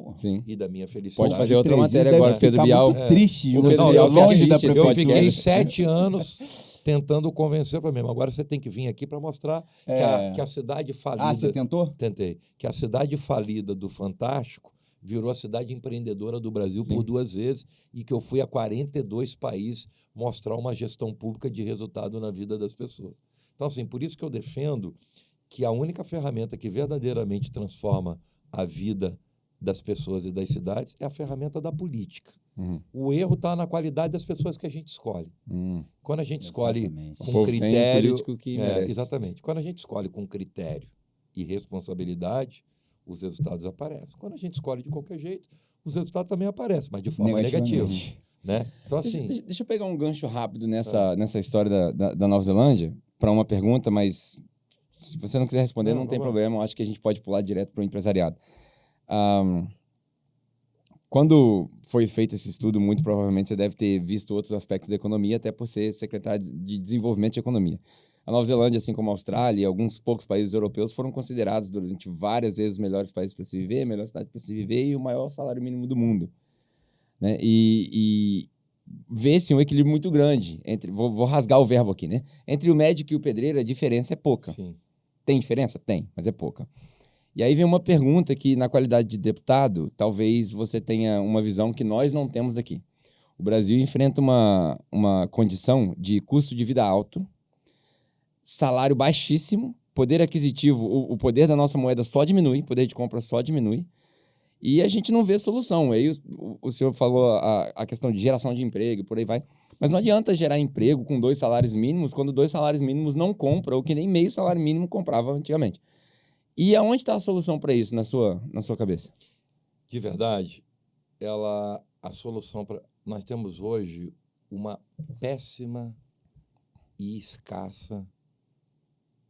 e da minha felicidade. Pode fazer outra matéria agora, Pedro Bial. Muito triste. O Pedro Bial longe da Eu fiquei 7 anos tentando convencer para mim. Agora você tem que vir aqui para mostrar que a cidade falida... Ah, você tentou? Tentei. Que a cidade falida do Fantástico virou a cidade empreendedora do Brasil por 2 vezes e que eu fui a 42 países mostrar uma gestão pública de resultado na vida das pessoas. Então, assim, por isso que eu defendo que a única ferramenta que verdadeiramente transforma a vida das pessoas e das cidades é a ferramenta da política. O erro está na qualidade das pessoas que a gente escolhe. Quando a gente escolhe com critério... Exatamente. Quando a gente escolhe com critério e responsabilidade, os resultados aparecem. Quando a gente escolhe de qualquer jeito, os resultados também aparecem, mas de forma negativa. Né? Então, assim... Deixa eu pegar um gancho rápido nessa história da Nova Zelândia para uma pergunta, mas... Se você não quiser responder, não tem problema. Eu acho que a gente pode pular direto para o empresariado. Quando foi feito esse estudo, muito provavelmente você deve ter visto outros aspectos da economia, até por ser secretário de Desenvolvimento de Economia. A Nova Zelândia, assim como a Austrália e alguns poucos países europeus, foram considerados durante várias vezes os melhores países para se viver, a melhor cidade para se viver e o maior salário mínimo do mundo. Né? E vê-se um equilíbrio muito grande entre... Vou rasgar o verbo aqui, né? Entre o médico e o pedreiro, a diferença é pouca. Sim. Tem diferença? Tem, mas é pouca. E aí vem uma pergunta que, na qualidade de deputado, talvez você tenha uma visão que nós não temos daqui. O Brasil enfrenta uma condição de custo de vida alto, salário baixíssimo, poder aquisitivo, o poder da nossa moeda só diminui, poder de compra só diminui, e a gente não vê solução. Aí o senhor falou a questão de geração de emprego, por aí vai. Mas não adianta gerar emprego com 2 salários mínimos quando 2 salários mínimos não compram, ou que nem meio salário mínimo comprava antigamente. E aonde está a solução para isso na sua cabeça? De verdade, a solução para... Nós temos hoje uma péssima e escassa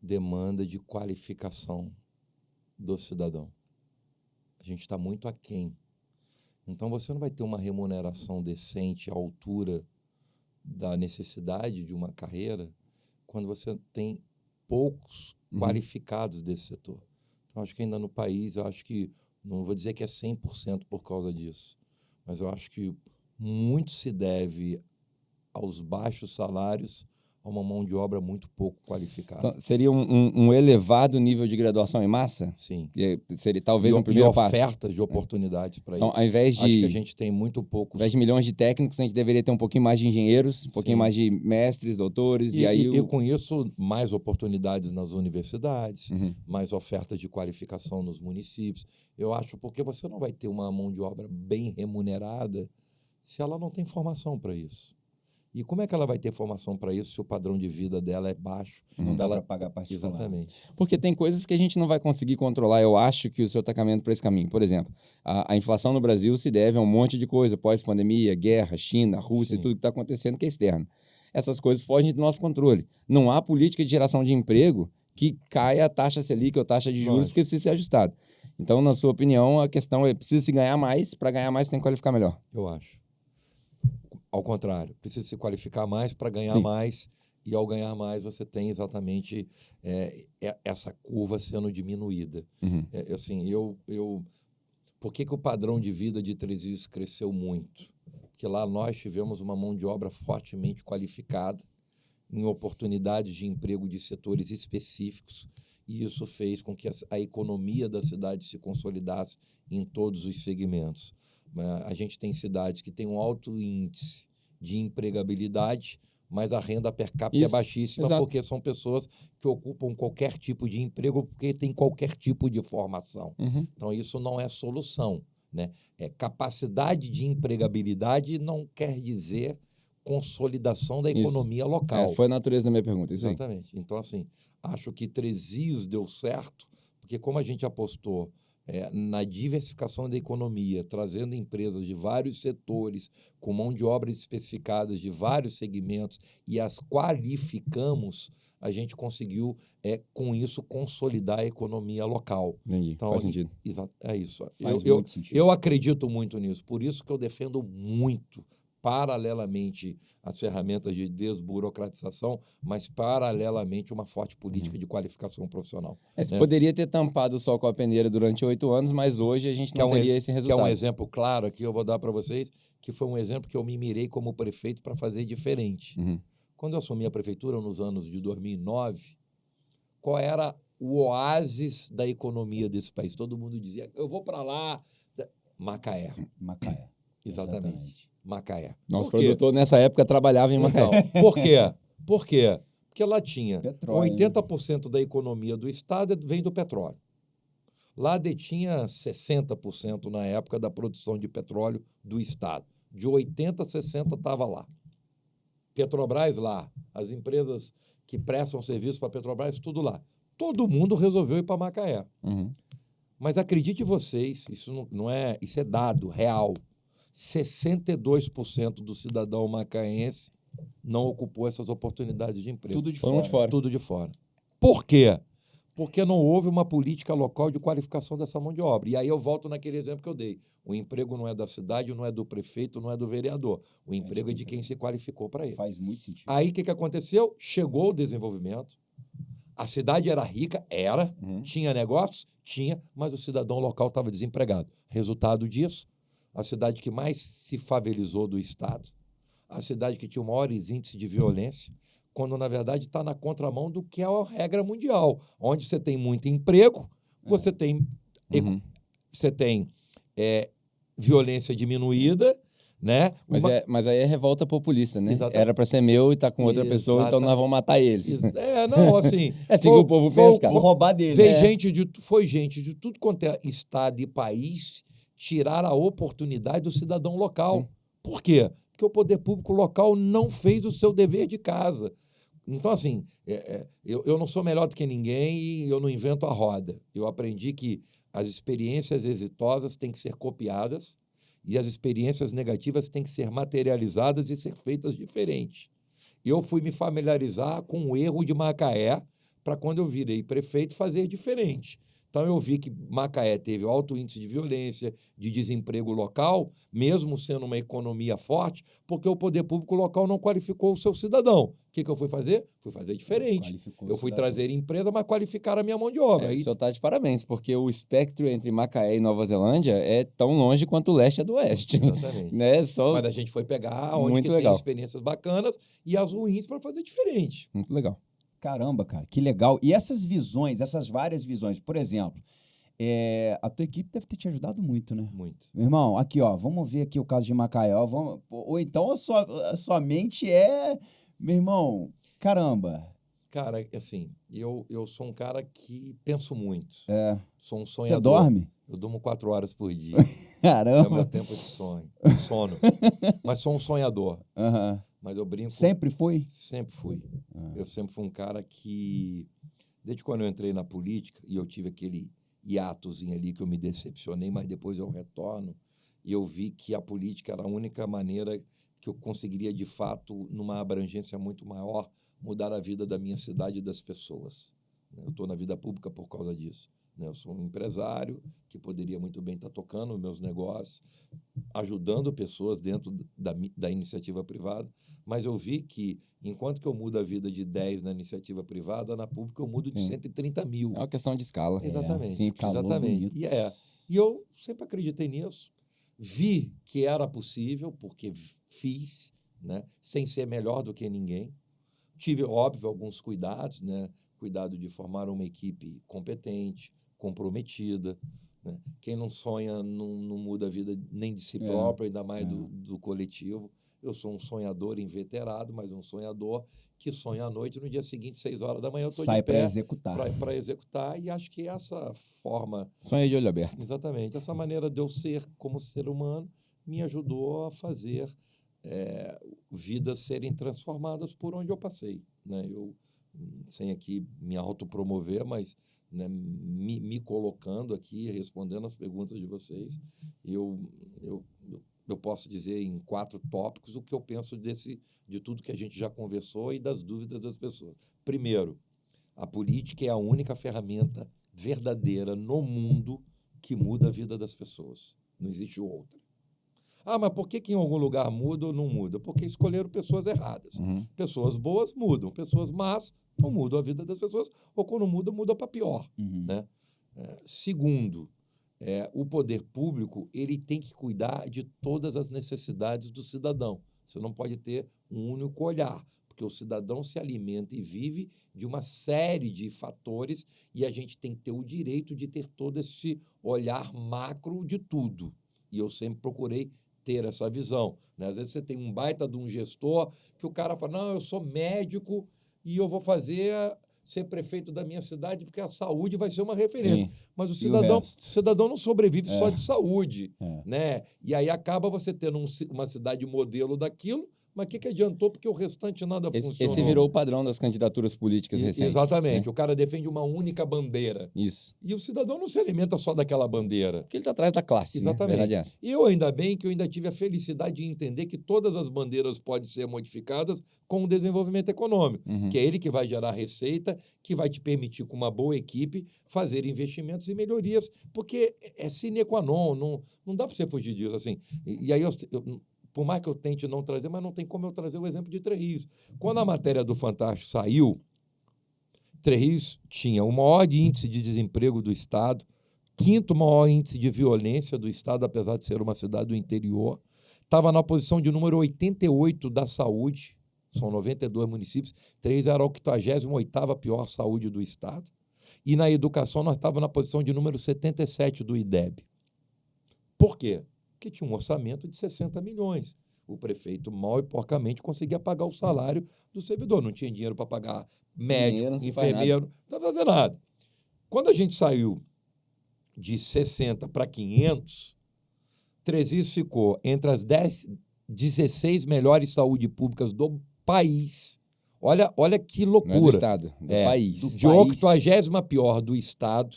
demanda de qualificação do cidadão. A gente está muito aquém. Então, você não vai ter uma remuneração decente à altura da necessidade de uma carreira quando você tem poucos qualificados desse setor. Então, acho que ainda no país, eu acho que, não vou dizer que é 100% por causa disso, mas eu acho que muito se deve aos baixos salários a uma mão de obra muito pouco qualificada. Então, seria um elevado nível de graduação em massa? Sim. Seria talvez um primeiro passo. E ofertas de oportunidades para então, isso. Ao invés de... Acho que a gente tem muito poucos... Ao invés de milhões de técnicos, a gente deveria ter um pouquinho mais de engenheiros, um pouquinho mais de mestres, doutores, e com isso, mais oportunidades nas universidades, mais ofertas de qualificação nos municípios. Eu acho, porque você não vai ter uma mão de obra bem remunerada se ela não tem formação para isso. E como é que ela vai ter formação para isso se o padrão de vida dela é baixo? Não dá para pagar particular. Exatamente. Porque tem coisas que a gente não vai conseguir controlar. Eu acho que o senhor está caminhando por esse caminho. Por exemplo, a inflação no Brasil se deve a um monte de coisa. Pós-pandemia, guerra, China, Rússia, tudo que está acontecendo que é externo. Essas coisas fogem do nosso controle. Não há política de geração de emprego que caia a taxa Selic ou taxa de juros porque precisa ser ajustado. Então, na sua opinião, a questão é precisa se ganhar mais. Para ganhar mais, tem que qualificar melhor. Eu acho. Ao contrário, precisa se qualificar mais para ganhar mais, e ao ganhar mais você tem exatamente essa curva sendo diminuída. Por que o padrão de vida de Três Rios cresceu muito? Porque lá nós tivemos uma mão de obra fortemente qualificada, em oportunidades de emprego de setores específicos, e isso fez com que a economia da cidade se consolidasse em todos os segmentos. A gente tem cidades que têm um alto índice de empregabilidade, mas a renda per capita é baixíssima, porque são pessoas que ocupam qualquer tipo de emprego, porque tem qualquer tipo de formação. Então, isso não é solução, né? Capacidade de empregabilidade não quer dizer consolidação da economia local. Foi a natureza da minha pergunta, isso Exatamente. Então, assim, acho que Três Rios deu certo, porque como a gente apostou na diversificação da economia, trazendo empresas de vários setores, com mão de obra especificadas de vários segmentos, e as qualificamos, a gente conseguiu, com isso, consolidar a economia local. Entendi. Então, faz sentido. É isso. Faz muito sentido. Eu acredito muito nisso, por isso que eu defendo muito, paralelamente às ferramentas de desburocratização, mas paralelamente uma forte política de qualificação profissional. Você poderia ter tampado o sol com a peneira durante 8 anos, mas hoje a gente não teria esse resultado. Que é um exemplo claro aqui, eu vou dar para vocês, que foi um exemplo que eu me mirei como prefeito para fazer diferente. Quando eu assumi a prefeitura, nos anos de 2009, qual era o oásis da economia desse país? Todo mundo dizia, eu vou para lá, Macaé. Exatamente. Macaé. Nosso produtor, nessa época, trabalhava em Macaé. Então, por quê? Por quê? Porque lá tinha petróleo, 80% da economia do estado vem do petróleo. Lá detinha 60% na época da produção de petróleo do estado. De 80% a 60% estava lá. Petrobras lá. As empresas que prestam serviço para a Petrobras, tudo lá. Todo mundo resolveu ir para Macaé. Mas acredite vocês, isso é dado real. 62% do cidadão macaense não ocupou essas oportunidades de emprego. Tudo de fora. Tudo de fora. Por quê? Porque não houve uma política local de qualificação dessa mão de obra. E aí eu volto naquele exemplo que eu dei. O emprego não é da cidade, não é do prefeito, não é do vereador. O emprego é de quem se qualificou para ele. Faz muito sentido. Aí o que aconteceu? Chegou o desenvolvimento. A cidade era rica, tinha negócios, mas o cidadão local estava desempregado. Resultado disso, a cidade que mais se favelizou do estado, a cidade que tinha o maior índice de violência, quando, na verdade, está na contramão do que é a regra mundial, onde você tem muito emprego, você tem violência diminuída, né? Mas aí é revolta populista, né? Exatamente. Era para ser meu e tá com outra pessoa, então nós vamos matar eles. Assim... É assim que o povo pensa, cara. Vou roubar dele. Foi gente de tudo quanto é estado e país tirar a oportunidade do cidadão local. Sim. Por quê? Porque o poder público local não fez o seu dever de casa. Então, assim, eu não sou melhor do que ninguém e eu não invento a roda. Eu aprendi que as experiências exitosas têm que ser copiadas e as experiências negativas têm que ser materializadas e ser feitas diferentes. Eu fui me familiarizar com o erro de Macaé para, quando eu virei prefeito, fazer diferente. Então, eu vi que Macaé teve alto índice de violência, de desemprego local, mesmo sendo uma economia forte, porque o poder público local não qualificou o seu cidadão. O que eu fui fazer? Fui fazer diferente. Eu fui trazer empresa, mas qualificar a minha mão de obra. O senhor está de parabéns, porque o espectro entre Macaé e Nova Zelândia é tão longe quanto o leste é do oeste. Exatamente. Né? Mas a gente foi pegar onde que tem experiências bacanas e as ruins para fazer diferente. Muito legal. Caramba, cara, que legal. E essas visões, essas várias visões, por exemplo, a tua equipe deve ter te ajudado muito, né? Muito. Meu irmão, aqui, ó, vamos ver aqui o caso de Macaé. Ó, ou então a sua mente meu irmão, caramba. Cara, assim, eu sou um cara que penso muito. Sou um sonhador. Você dorme? Eu durmo 4 horas por dia. Caramba. É o meu tempo de sono. Mas sou um sonhador. Uhum. Mas eu brinco... Sempre foi? Sempre fui. Eu sempre fui um cara que... Desde quando eu entrei na política, e eu tive aquele hiatozinho ali que eu me decepcionei, mas depois eu retorno, e eu vi que a política era a única maneira que eu conseguiria, de fato, numa abrangência muito maior, mudar a vida da minha cidade e das pessoas. Eu estou na vida pública por causa disso. Eu sou um empresário que poderia muito bem estar tocando meus negócios, ajudando pessoas dentro da iniciativa privada, mas eu vi que, enquanto que eu mudo a vida de 10 na iniciativa privada, na pública eu mudo de 130 mil. É uma questão de escala. Exatamente. Simples. Exatamente. E eu sempre acreditei nisso. Vi que era possível, porque fiz, né, sem ser melhor do que ninguém. Tive, óbvio, alguns cuidados, né? Cuidado de formar uma equipe competente, comprometida. Né? Quem não sonha não muda a vida nem de si próprio, ainda mais do coletivo. Eu sou um sonhador inveterado, mas um sonhador que sonha à noite, no dia seguinte, 6 horas da manhã, eu estou de pé para executar. Para executar, e acho que essa forma... Sonha de olho aberto. Exatamente. Essa maneira de eu ser como ser humano me ajudou a fazer vidas serem transformadas por onde eu passei. Né? Eu, sem aqui me autopromover, mas, né, me colocando aqui, respondendo as perguntas de vocês, eu posso dizer em 4 tópicos o que eu penso de tudo que a gente já conversou e das dúvidas das pessoas. Primeiro, a política é a única ferramenta verdadeira no mundo que muda a vida das pessoas. Não existe outra. Mas por que em algum lugar muda ou não muda? Porque escolheram pessoas erradas. Pessoas boas mudam, pessoas más não mudam a vida das pessoas, ou quando muda para pior. Né? Segundo, o poder público ele tem que cuidar de todas as necessidades do cidadão. Você não pode ter um único olhar, porque o cidadão se alimenta e vive de uma série de fatores e a gente tem que ter o direito de ter todo esse olhar macro de tudo. E eu sempre procurei ter essa visão. Né? Às vezes você tem um baita de um gestor que o cara fala, não, eu sou médico e eu vou ser prefeito da minha cidade porque a saúde vai ser uma referência. Sim. Mas o cidadão não sobrevive só de saúde. Né? E aí acaba você tendo uma cidade modelo daquilo, mas o que adiantou? Porque o restante nada funcionou. Esse virou o padrão das candidaturas políticas recentes. Exatamente. Né? O cara defende uma única bandeira. Isso. E o cidadão não se alimenta só daquela bandeira. Porque ele está atrás da classe. Exatamente. Né? Verdade é essa. E eu ainda bem que eu ainda tive a felicidade de entender que todas as bandeiras podem ser modificadas com o desenvolvimento econômico, que é ele que vai gerar receita, que vai te permitir, com uma boa equipe, fazer investimentos e melhorias, porque é sine qua non, não dá para você fugir disso. Assim. E aí por mais que eu tente não trazer, mas não tem como eu trazer o exemplo de Três Rios. Quando a matéria do Fantástico saiu, Três Rios tinha o maior índice de desemprego do Estado, 5º maior índice de violência do Estado, apesar de ser uma cidade do interior, estava na posição de número 88 da saúde, são 92 municípios, Três era a 88ª pior saúde do Estado, e na educação nós estávamos na posição de número 77 do IDEB. Por quê? Que tinha um orçamento de 60 milhões. O prefeito, mal e porcamente, conseguia pagar o salário do servidor. Não tinha dinheiro para pagar médico, enfermeiro, não estava fazendo nada. Quando a gente saiu de 60 para 500, Três Rios ficou entre as 16 melhores saúde públicas do país. Olha que loucura. Não é do Estado, do país. De 80ª pior do Estado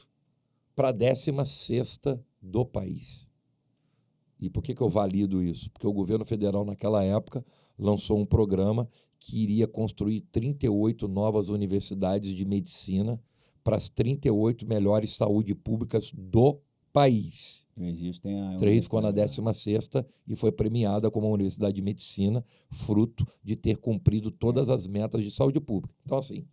para a 16ª do país. E por que eu valido isso? Porque o governo federal, naquela época, lançou um programa que iria construir 38 novas universidades de medicina para as 38 melhores saúde públicas do país. Três Rios tem a... Três Rios ficou na 16ª e foi premiada como uma universidade de medicina, fruto de ter cumprido todas as metas de saúde pública. Então, assim,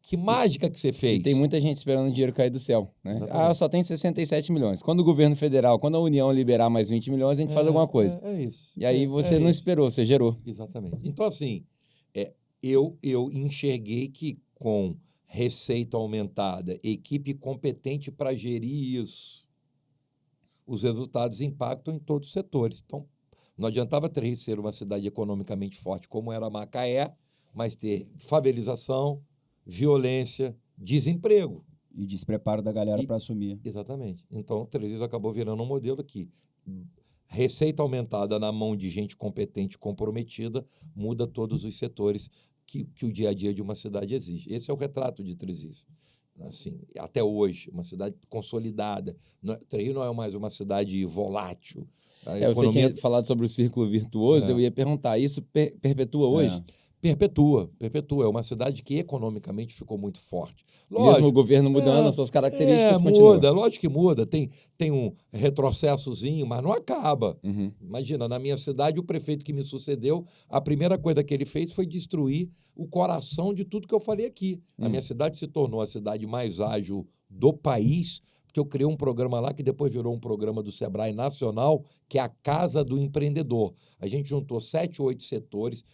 que mágica que você fez. E tem muita gente esperando o dinheiro cair do céu, né? Exatamente. Só tem 67 milhões. Quando o governo federal, quando a União liberar mais 20 milhões, a gente faz alguma coisa. É isso. E aí você não esperou, você gerou. Exatamente. Então, assim, eu enxerguei que com receita aumentada, equipe competente para gerir isso, os resultados impactam em todos os setores. Então, não adiantava Três Rios ser uma cidade economicamente forte como era Macaé, mas ter favelização, violência, desemprego. E despreparo da galera para assumir. Exatamente. Então, Três Rios acabou virando um modelo que receita aumentada na mão de gente competente, comprometida, muda todos os setores que o dia a dia de uma cidade exige. Esse é o retrato de Três Rios. Assim, até hoje, uma cidade consolidada. Três Rios não é mais uma cidade volátil. Você tinha falado sobre o círculo virtuoso, eu ia perguntar, isso perpetua hoje? Perpetua. É uma cidade que economicamente ficou muito forte. Lógico, mesmo o governo mudando as suas características, muda, lógico que muda. Tem um retrocessozinho, mas não acaba. Imagina, na minha cidade, o prefeito que me sucedeu, a primeira coisa que ele fez foi destruir o coração de tudo que eu falei aqui. A minha cidade se tornou a cidade mais ágil do país, porque eu criei um programa lá que depois virou um programa do Sebrae Nacional, que é a Casa do Empreendedor. A gente juntou 7, 8 setores,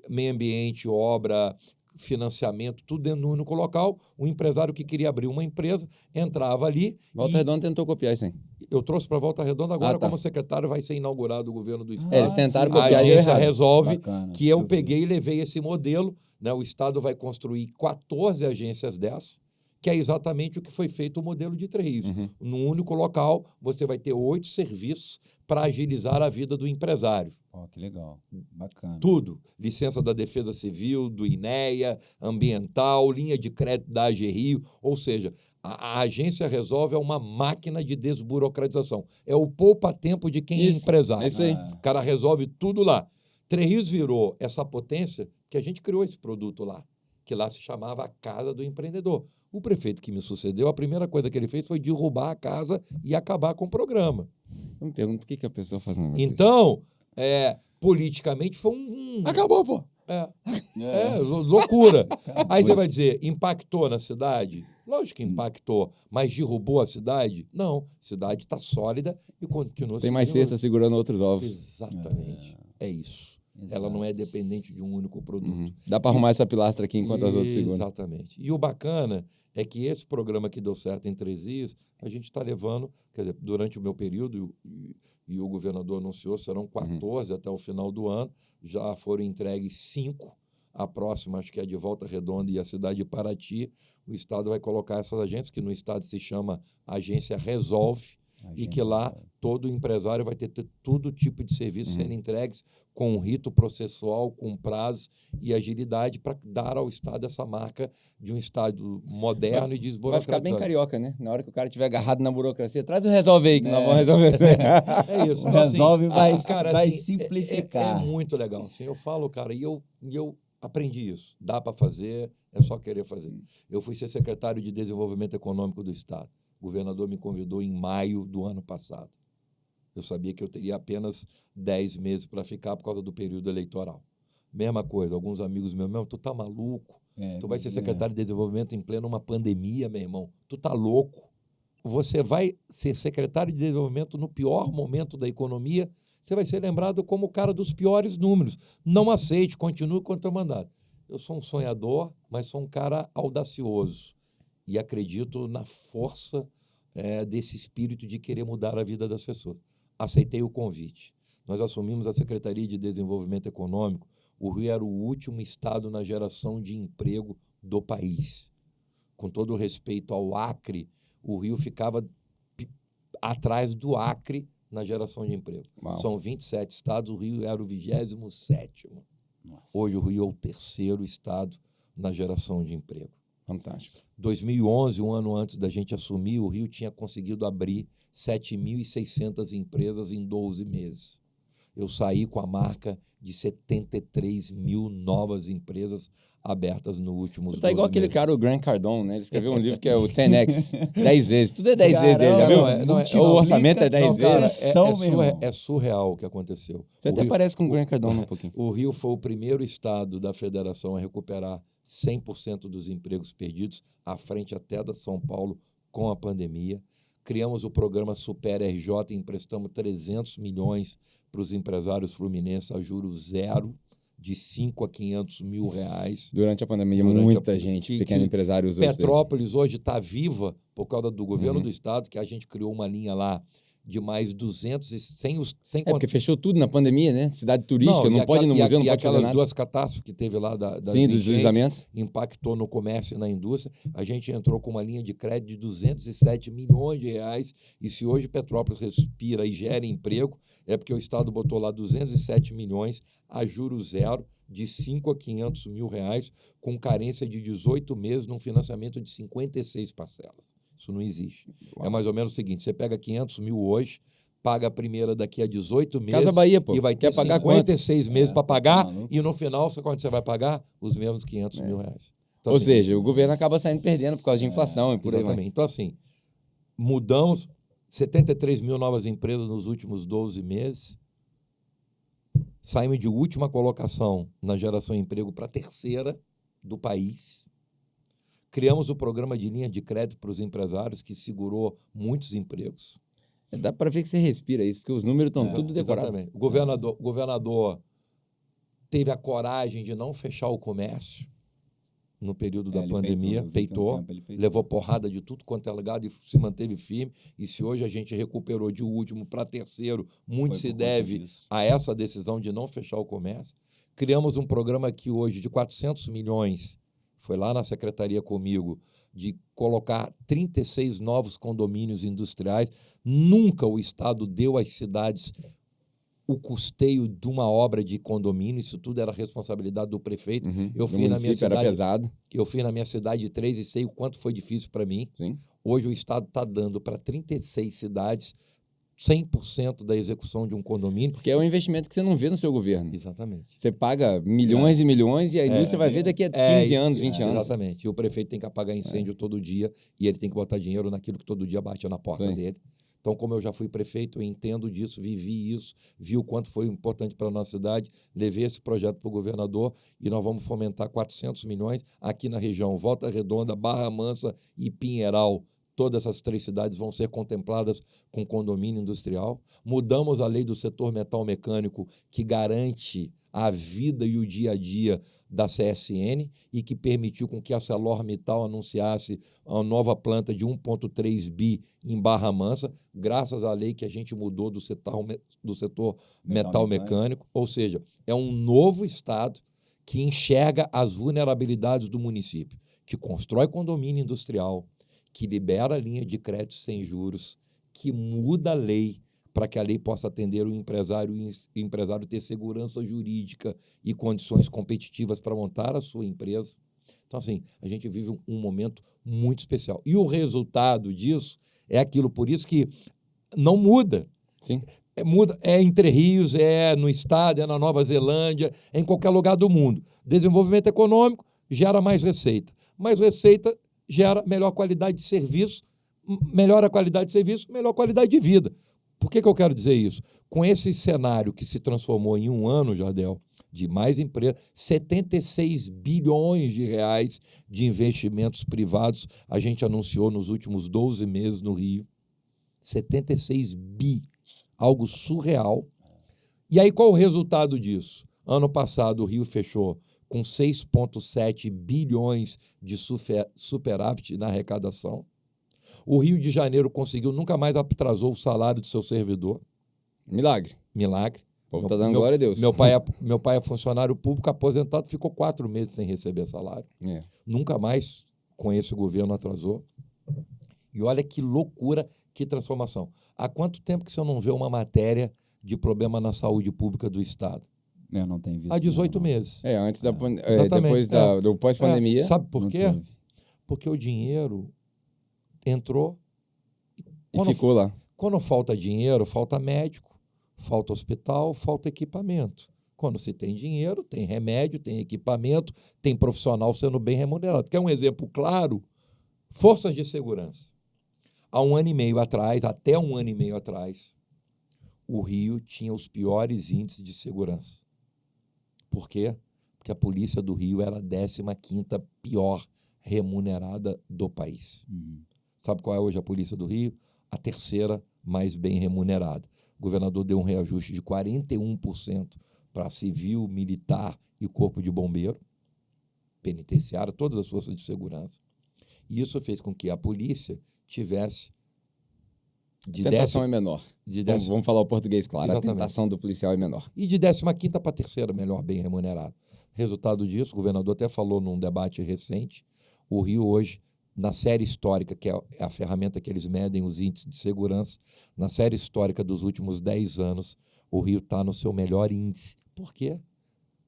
meio ambiente, obra, financiamento, tudo dentro do único local. O empresário que queria abrir uma empresa entrava ali. Volta Redonda tentou copiar isso aí. Eu trouxe para Volta Redonda agora, como secretário, vai ser inaugurado o governo do Estado. Eles tentaram copiar. A agência resolve. Bacana, que eu peguei e levei esse modelo. Né? O Estado vai construir 14 agências dessas, que é exatamente o que foi feito o modelo de Três Rios. Num único local, você vai ter 8 serviços para agilizar a vida do empresário. Que legal, bacana. Tudo. Licença da Defesa Civil, do INEA, ambiental, linha de crédito da AG Rio. Ou seja, a agência resolve é uma máquina de desburocratização. É o poupa-tempo de quem é empresário. É isso aí. O cara resolve tudo lá. Três Rios virou essa potência que a gente criou esse produto lá, que lá se chamava a Casa do Empreendedor. O prefeito que me sucedeu, a primeira coisa que ele fez foi derrubar a casa e acabar com o programa. Eu me pergunto por que a pessoa faz um negócio Então, politicamente foi Acabou, pô! Loucura. Aí você vai dizer, impactou na cidade? Lógico que impactou, mas derrubou a cidade? Não, a cidade está sólida e continua. Tem mais cesta segurando outros ovos. Exatamente, é isso. Ela não é dependente de um único produto. Dá para arrumar essa pilastra aqui enquanto as outras seguram. Exatamente. E o bacana é que esse programa que deu certo em Três Rios, a gente está levando, quer dizer, durante o meu período, e o governador anunciou, serão 14 até o final do ano, já foram entregues 5. A próxima, acho que é de Volta Redonda e a cidade de Paraty. O Estado vai colocar essas agências, que no Estado se chama Agência Resolve, e que lá todo empresário vai ter todo tipo de serviço sendo entregues com um rito processual, com prazo e agilidade para dar ao Estado essa marca de um Estado moderno e desburocratizado. Vai ficar bem carioca, né? Na hora que o cara estiver agarrado na burocracia, traz o Resolve aí, que nós vamos resolver isso. É isso. Então, Resolve assim, vai simplificar. É muito legal. Assim, eu falo, cara, e eu aprendi isso. Dá para fazer, é só querer fazer. Eu fui ser secretário de Desenvolvimento Econômico do Estado. O governador me convidou em maio do ano passado. Eu sabia que eu teria apenas 10 meses para ficar por causa do período eleitoral. Mesma coisa, alguns amigos meus, tu tá maluco? Tu vai ser secretário de Desenvolvimento em plena uma pandemia, meu irmão. Tu tá louco? Você vai ser secretário de Desenvolvimento no pior momento da economia, você vai ser lembrado como o cara dos piores números. Não aceite, continue com o teu mandato. Eu sou um sonhador, mas sou um cara audacioso. E acredito na força desse espírito de querer mudar a vida das pessoas. Aceitei o convite. Nós assumimos a Secretaria de Desenvolvimento Econômico. O Rio era o último estado na geração de emprego do país. Com todo o respeito ao Acre, o Rio ficava atrás do Acre na geração de emprego. Uau. São 27 estados, o Rio era o 27º. Nossa. Hoje o Rio é o 3º estado na geração de emprego. Fantástico. 2011, um ano antes da gente assumir, o Rio tinha conseguido abrir 7.600 empresas em 12 meses. eu saí com a marca de 73 mil novas empresas abertas no último 12 meses. Você tá igual aquele cara, o Grant Cardone, né? Ele escreveu um livro que é o 10X, 10 vezes. Tudo é 10 vezes dele, já viu? O orçamento é 10 vezes. Cara, é surreal o que aconteceu. Você até parece com o Grant Cardone um pouquinho. O Rio foi o primeiro estado da federação a recuperar 100% dos empregos perdidos, à frente até da São Paulo com a pandemia. Criamos o programa Super RJ e emprestamos 300 milhões para os empresários fluminenses a juros zero, de 5 a 500 mil reais. Durante a pandemia, muita gente, pequeno empresário usou isso. Petrópolis hoje está viva por causa do governo do estado, que a gente criou uma linha lá de mais 200 e sem porque fechou tudo na pandemia, né? Cidade turística, não pode ir no museu, não pode fazer nada. E aquelas duas catástrofes que teve lá das dos deslizamentos, impactou no comércio e na indústria. A gente entrou com uma linha de crédito de 207 milhões de reais e se hoje Petrópolis respira e gera emprego, é porque o Estado botou lá 207 milhões a juros zero, de 5 a 500 mil reais, com carência de 18 meses num financiamento de 56 parcelas. Isso não existe. Uau. É mais ou menos o seguinte, você pega 500 mil hoje, paga a primeira daqui a 18 meses Casa Bahia, pô. E vai ter 56 meses para pagar e no final, quando você vai pagar? Os mesmos 500 mil reais. Então, ou seja, o governo acaba saindo perdendo por causa de inflação e por aí vai. Então, assim, mudamos 73 mil novas empresas nos últimos 12 meses, saímos de última colocação na geração de emprego para a terceira do país. Criamos o programa de linha de crédito para os empresários, que segurou muitos empregos. Dá para ver que você respira isso, porque os números estão tudo decorados. Exatamente. O governador teve a coragem de não fechar o comércio no período da pandemia, peitou, levou porrada de tudo quanto é legado e se manteve firme. E se hoje a gente recuperou de último para terceiro, muito se deve a essa decisão de não fechar o comércio. Criamos um programa aqui hoje de 400 milhões, foi lá na secretaria comigo, de colocar 36 novos condomínios industriais. Nunca o Estado deu às cidades o custeio de uma obra de condomínio, isso tudo era responsabilidade do prefeito. Eu fiz na minha cidade, era pesado. Eu fiz na minha cidade de 3 e sei o quanto foi difícil para mim. Sim. Hoje o Estado está dando para 36 cidades 100% da execução de um condomínio. Porque é um investimento que você não vê no seu governo. Exatamente. Você paga milhões e milhões e a indústria vai ver daqui a 15 anos, 20 anos. Exatamente. E o prefeito tem que apagar incêndio todo dia e ele tem que botar dinheiro naquilo que todo dia bate na porta dele. Então, como eu já fui prefeito, eu entendo disso, vivi isso, vi o quanto foi importante para a nossa cidade, levei esse projeto para o governador e nós vamos fomentar 400 milhões aqui na região. Volta Redonda, Barra Mansa e Pinheiral. Todas essas 3 cidades vão ser contempladas com condomínio industrial. Mudamos a lei do setor metal mecânico, que garante a vida e o dia a dia da CSN e que permitiu com que a ArcelorMittal anunciasse a nova planta de 1,3 bi em Barra Mansa, graças à lei que a gente mudou do setor metal mecânico. Ou seja, é um novo Estado que enxerga as vulnerabilidades do município, que constrói condomínio industrial, que libera a linha de crédito sem juros, que muda a lei para que a lei possa atender o empresário e o empresário ter segurança jurídica e condições competitivas para montar a sua empresa. Então, assim, a gente vive um momento muito especial. E o resultado disso é aquilo, por isso que não muda. Sim. Muda, é Entre Rios, é no estado, é na Nova Zelândia, é em qualquer lugar do mundo. Desenvolvimento econômico gera mais receita. Mais receita gera melhor qualidade de serviço, melhora a qualidade de serviço, melhor qualidade de vida. Por que eu quero dizer isso? Com esse cenário que se transformou em um ano, Jardel, de mais empresas, 76 bilhões de reais de investimentos privados a gente anunciou nos últimos 12 meses no Rio. 76 bi, algo surreal. E aí qual o resultado disso? Ano passado o Rio fechou com 6,7 bilhões de superávit na arrecadação. O Rio de Janeiro conseguiu, nunca mais atrasou o salário do seu servidor. Milagre. Milagre. O povo está dando glória a Deus. Meu pai é funcionário público aposentado, ficou 4 meses sem receber salário. Nunca mais, com esse governo, atrasou. E olha que loucura, que transformação. Há quanto tempo que você não vê uma matéria de problema na saúde pública do Estado? Eu não tenho visto. Há 18 meses. Antes da depois do pós-pandemia. Sabe por quê? Porque o dinheiro entrou e ficou lá. Quando falta dinheiro, falta médico, falta hospital, falta equipamento. Quando se tem dinheiro, tem remédio, tem equipamento, tem profissional sendo bem remunerado. Quer um exemplo claro? Forças de segurança. Há um ano e meio atrás, até um ano e meio atrás, o Rio tinha os piores índices de segurança. Por quê? Porque a polícia do Rio era a 15ª pior remunerada do país. Sabe qual é hoje a polícia do Rio? A 3ª mais bem remunerada. O governador deu um reajuste de 41% para civil, militar e corpo de bombeiro, penitenciário, todas as forças de segurança. E isso fez com que a polícia tivesse... A tentação é menor. Vamos falar o português claro. Exatamente. A tentação do policial é menor. E de 15ª para 3ª, melhor, bem remunerado. Resultado disso, o governador até falou num debate recente, o Rio hoje, na série histórica, que é a ferramenta que eles medem os índices de segurança, na série histórica dos últimos 10 anos, o Rio está no seu melhor índice. Por quê?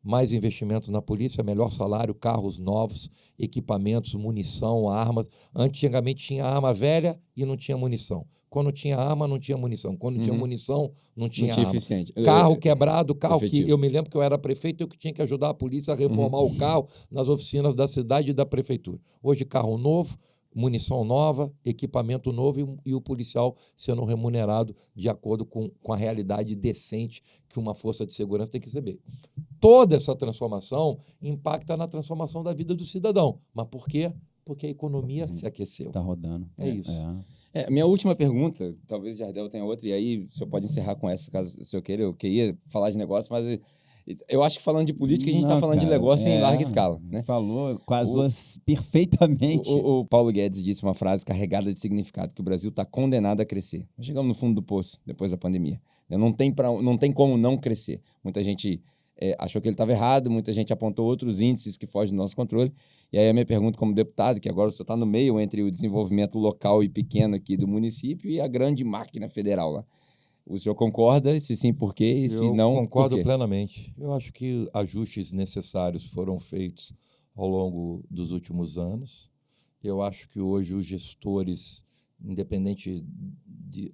Mais investimentos na polícia, melhor salário, carros novos, equipamentos, munição, armas. Antigamente tinha arma velha e não tinha munição. Quando tinha arma, não tinha munição. Quando tinha munição, não tinha arma. Eficiente. Carro quebrado, carro efetivo. que... Eu me lembro que eu era prefeito e eu que tinha que ajudar a polícia a reformar o carro nas oficinas da cidade e da prefeitura. Hoje, carro novo, munição nova, equipamento novo e o policial sendo remunerado de acordo com a realidade decente que uma força de segurança tem que receber. Toda essa transformação impacta na transformação da vida do cidadão. Mas por quê? Porque a economia se aqueceu. Está rodando. É isso. Minha última pergunta, talvez o Jardel tenha outra, e aí o senhor pode encerrar com essa, caso o senhor queira. Eu queria falar de negócio, mas eu acho que falando de política, a gente está falando de negócio em larga escala. Né? Falou, casou perfeitamente. O Paulo Guedes disse uma frase carregada de significado, que o Brasil está condenado a crescer. Nós chegamos no fundo do poço, depois da pandemia. Não tem como não crescer. Muita gente achou que ele estava errado, muita gente apontou outros índices que fogem do nosso controle. E aí a minha pergunta como deputado, que agora o senhor está no meio entre o desenvolvimento local e pequeno aqui do município e a grande máquina federal lá. O senhor concorda? Se sim, por quê? E se não, por quê? Eu concordo plenamente. Eu acho que ajustes necessários foram feitos ao longo dos últimos anos. Eu acho que hoje os gestores, independente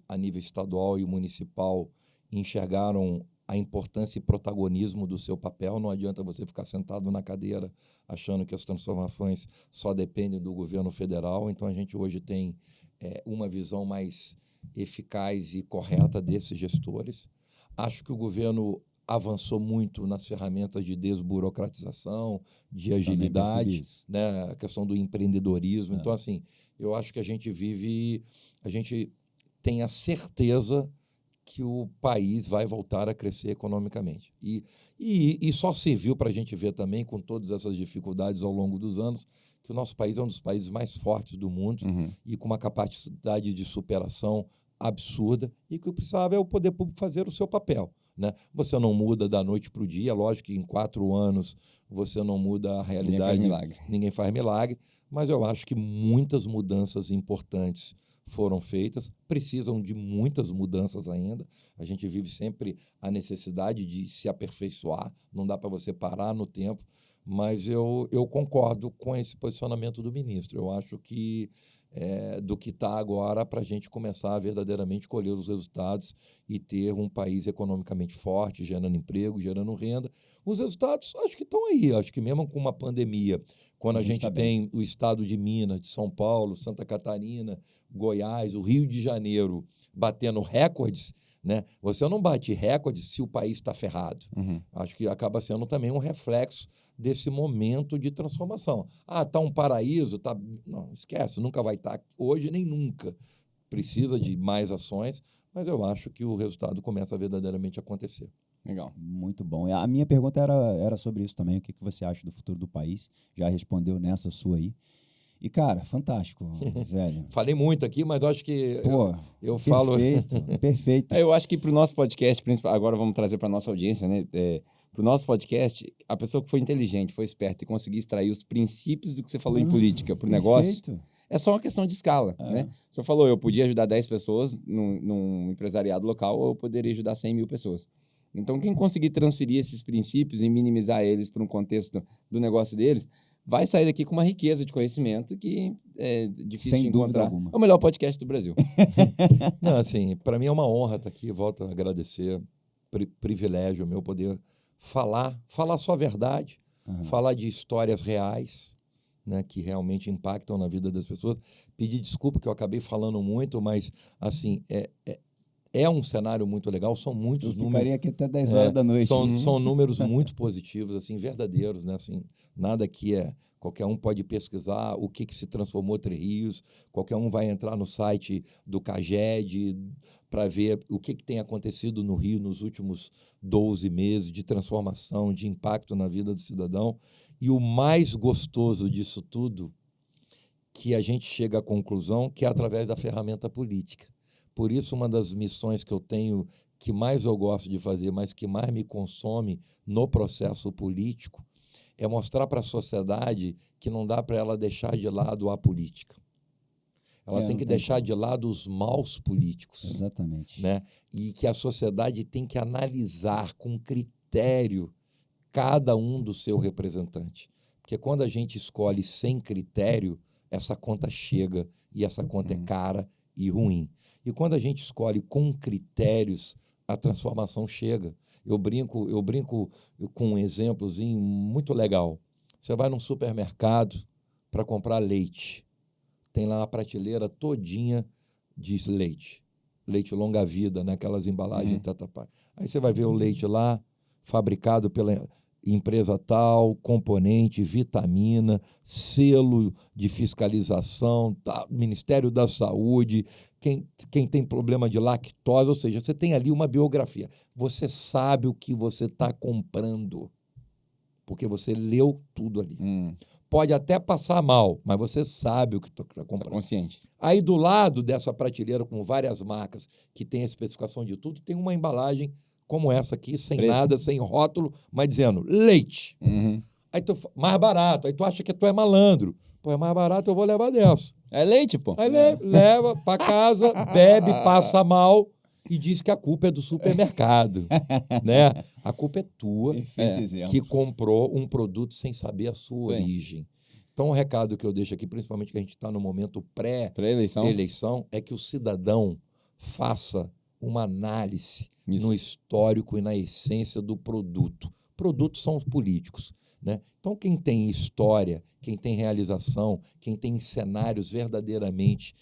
a nível estadual e municipal, enxergaram a importância e protagonismo do seu papel. Não adianta você ficar sentado na cadeira achando que as transformações só dependem do governo federal. Então, a gente hoje tem uma visão mais eficaz e correta desses gestores. Acho que o governo avançou muito nas ferramentas de desburocratização, de agilidade, né? A questão do empreendedorismo. Então, assim, eu acho que a gente tem a certeza que o país vai voltar a crescer economicamente. E só serviu para a gente ver também, com todas essas dificuldades ao longo dos anos, que o nosso país é um dos países mais fortes do mundo e com uma capacidade de superação absurda, e que o precisava é o poder público fazer o seu papel. Né? Você não muda da noite para o dia, lógico que em 4 anos você não muda a realidade. Ninguém faz milagre, mas eu acho que muitas mudanças importantes foram feitas, precisam de muitas mudanças ainda. A gente vive sempre a necessidade de se aperfeiçoar, não dá para você parar no tempo, mas eu concordo com esse posicionamento do ministro. Eu acho que do que está agora para a gente começar a verdadeiramente colher os resultados e ter um país economicamente forte, gerando emprego, gerando renda. Os resultados acho que estão aí. Acho que mesmo com uma pandemia, quando a gente tem o estado de Minas, de São Paulo, Santa Catarina, Goiás, o Rio de Janeiro batendo recordes, né? Você não bate recordes se o país está ferrado. Acho que acaba sendo também um reflexo desse momento de transformação. Está um paraíso, tá... Não, esquece, nunca vai estar hoje nem nunca. Precisa de mais ações, mas eu acho que o resultado começa a verdadeiramente acontecer. Legal. Muito bom. A minha pergunta era sobre isso também. O que você acha do futuro do país? Já respondeu nessa sua aí. E, cara, fantástico, velho. Falei muito aqui, mas eu acho que eu falo... Perfeito. Eu acho que para o nosso podcast, agora vamos trazer para a nossa audiência, né? Para o nosso podcast, a pessoa que foi inteligente, foi esperta e conseguir extrair os princípios do que você falou em política para o negócio, é só uma questão de escala, né? O senhor falou, eu podia ajudar 10 pessoas num empresariado local ou eu poderia ajudar 100 mil pessoas. Então, quem conseguir transferir esses princípios e minimizar eles para um contexto do negócio deles, vai sair daqui com uma riqueza de conhecimento que é difícil de encontrar. Dúvida alguma. É o melhor podcast do Brasil. Não, assim, para mim é uma honra estar aqui. Volto a agradecer privilégio meu poder falar só a verdade, falar de histórias reais, né, que realmente impactam na vida das pessoas. Pedir desculpa que eu acabei falando muito, mas assim, é um cenário muito legal, são muitos números. Eu ficaria aqui até 10 horas da noite. São números muito positivos, assim, verdadeiros, né? Assim, nada que qualquer um pode pesquisar o que se transformou Três Rios, qualquer um vai entrar no site do CAGED para ver o que tem acontecido no Rio nos últimos 12 meses de transformação, de impacto na vida do cidadão. E o mais gostoso disso tudo, que a gente chega à conclusão, que é através da ferramenta política. Por isso, uma das missões que eu tenho, que mais eu gosto de fazer, mas que mais me consome no processo político, é mostrar para a sociedade que não dá para ela deixar de lado a política. Ela tem que deixar de lado os maus políticos. Exatamente. Né? E que a sociedade tem que analisar com critério cada um do seu representante. Porque quando a gente escolhe sem critério, essa conta chega e essa conta é cara e ruim. E quando a gente escolhe com critérios, a transformação chega. Eu brinco com um exemplozinho muito legal. Você vai num supermercado para comprar leite. Tem lá uma prateleira todinha de leite. Leite longa-vida, né? Aquelas embalagens Tata-Pak. Aí você vai ver o leite lá, fabricado pela empresa tal, componente, vitamina, selo de fiscalização, Ministério da Saúde, quem tem problema de lactose, ou seja, você tem ali uma biografia. Você sabe o que você está comprando, porque você leu tudo ali. Pode até passar mal, mas você sabe o que está comprando. Você é consciente. Aí, do lado dessa prateleira com várias marcas que tem a especificação de tudo, tem uma embalagem como essa aqui, sem nada, sem rótulo, mas dizendo leite. Aí mais barato. Aí tu acha que tu é malandro. Pô, é mais barato, eu vou levar dessa. É leite, pô. Aí leva para casa, bebe, passa mal e diz que a culpa é do supermercado. Né? A culpa é tua, que comprou um produto sem saber a sua origem. Então, o recado que eu deixo aqui, principalmente que a gente está no momento pré-eleição, é que o cidadão faça uma análise no histórico e na essência do produto. Produtos são os políticos. Né? Então, quem tem história, quem tem realização, quem tem cenários verdadeiramente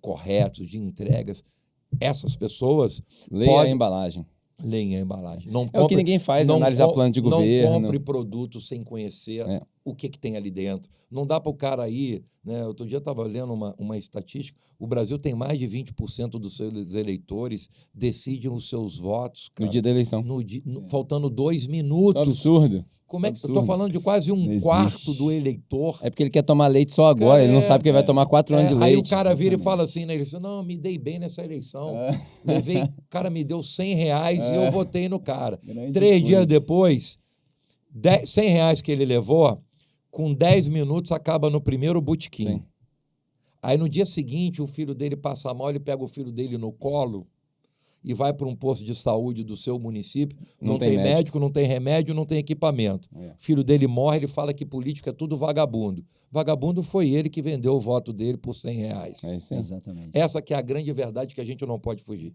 corretos de entregas, essas pessoas... Leia a embalagem. Leia a embalagem. Não o que ninguém faz, analisar plano de governo. Não compre produto sem conhecer o que tem ali dentro. Não dá para o cara ir... Né? Outro dia eu estava lendo uma estatística. O Brasil tem mais de 20% dos seus eleitores decidem os seus votos, cara, no dia da eleição. Faltando 2 minutos. É um absurdo. Como é que eu estou falando de quase um quarto do eleitor? É porque ele quer tomar leite só agora, cara, ele não sabe que ele vai tomar 4 anos de leite. Aí o cara vira e fala assim na eleição, não, me dei bem nessa eleição. O cara me deu R$100 e eu votei no cara. 3 dias depois, R$100 que ele levou, com 10 minutos acaba no primeiro botequim. Aí no dia seguinte o filho dele passa mal, ele pega o filho dele no colo e vai para um posto de saúde do seu município, não tem médico, não tem remédio, não tem equipamento. Filho dele morre, ele fala que político é tudo vagabundo. Vagabundo foi ele que vendeu o voto dele por R$100. Exatamente. Essa que é a grande verdade que a gente não pode fugir.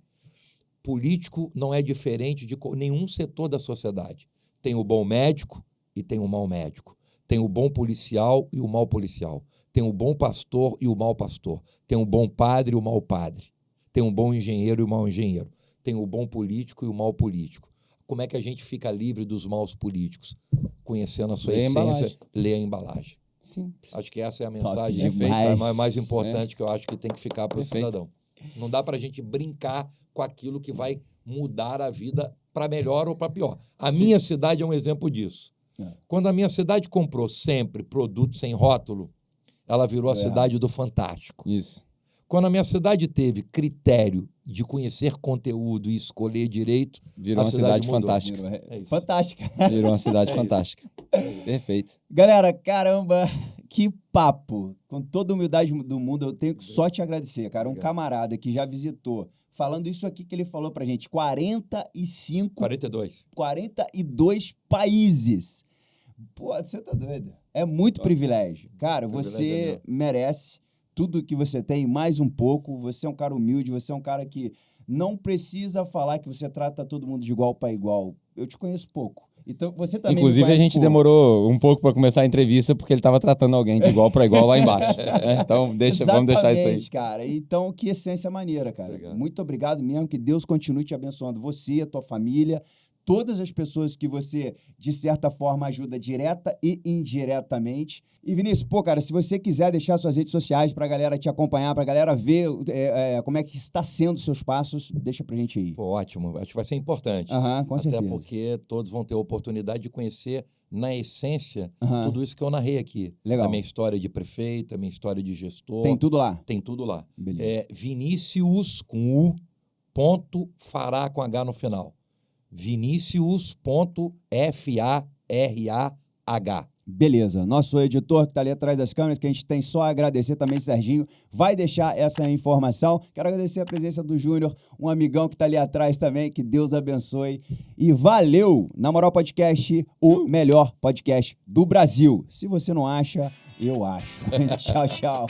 Político não é diferente de nenhum setor da sociedade. Tem o bom médico e tem o mau médico. Tem o bom policial e o mau policial. Tem o bom pastor e o mau pastor. Tem o bom padre e o mau padre. Tem o bom engenheiro e o mau engenheiro. Tem o bom político e o mau político. Como é que a gente fica livre dos maus políticos? Conhecendo a sua essência, lê a embalagem. Sim. Acho que essa é a mensagem mais importante que eu acho que tem que ficar para o cidadão. Não dá para a gente brincar com aquilo que vai mudar a vida para melhor ou para pior. A minha cidade é um exemplo disso. Quando a minha cidade comprou sempre produto sem rótulo, ela virou a cidade do fantástico. Isso. Quando a minha cidade teve critério de conhecer conteúdo e escolher direito, virou uma cidade fantástica. Fantástica. Virou uma cidade fantástica. Perfeito. Galera, caramba, que papo. Com toda a humildade do mundo, eu tenho que só te agradecer, cara. Um camarada que já visitou, falando isso aqui que ele falou pra gente, 42 países. Pô, você tá doido. É muito privilégio. Cara, você merece tudo que você tem, mais um pouco. Você é um cara humilde, você é um cara que não precisa falar que você trata todo mundo de igual para igual. Eu te conheço pouco. Então, você também Inclusive, a gente demorou um pouco para começar a entrevista porque ele estava tratando alguém de igual para igual lá embaixo. Né? Então, vamos deixar isso aí. Cara. Então, que essência maneira, cara. Obrigado. Muito obrigado mesmo. Que Deus continue te abençoando. Você, a tua família, todas as pessoas que você, de certa forma, ajuda direta e indiretamente. E, Vinícius, pô, cara, se você quiser deixar suas redes sociais pra galera te acompanhar, pra galera ver como é que está sendo os seus passos, deixa pra gente aí. Pô, ótimo. Acho que vai ser importante. Com certeza. Até porque todos vão ter a oportunidade de conhecer, na essência, tudo isso que eu narrei aqui. Legal. A minha história de prefeito, a minha história de gestor. Tem tudo lá? Tem tudo lá. Beleza. Vinícius, com U, ponto, Farah com H no final. Vinicius.farah. Beleza. Nosso editor que está ali atrás das câmeras, que a gente tem só a agradecer também, Serginho, vai deixar essa informação. Quero agradecer a presença do Júnior, um amigão que está ali atrás também, que Deus abençoe. E valeu! Na Moral Podcast, o melhor podcast do Brasil. Se você não acha, eu acho. Tchau, tchau.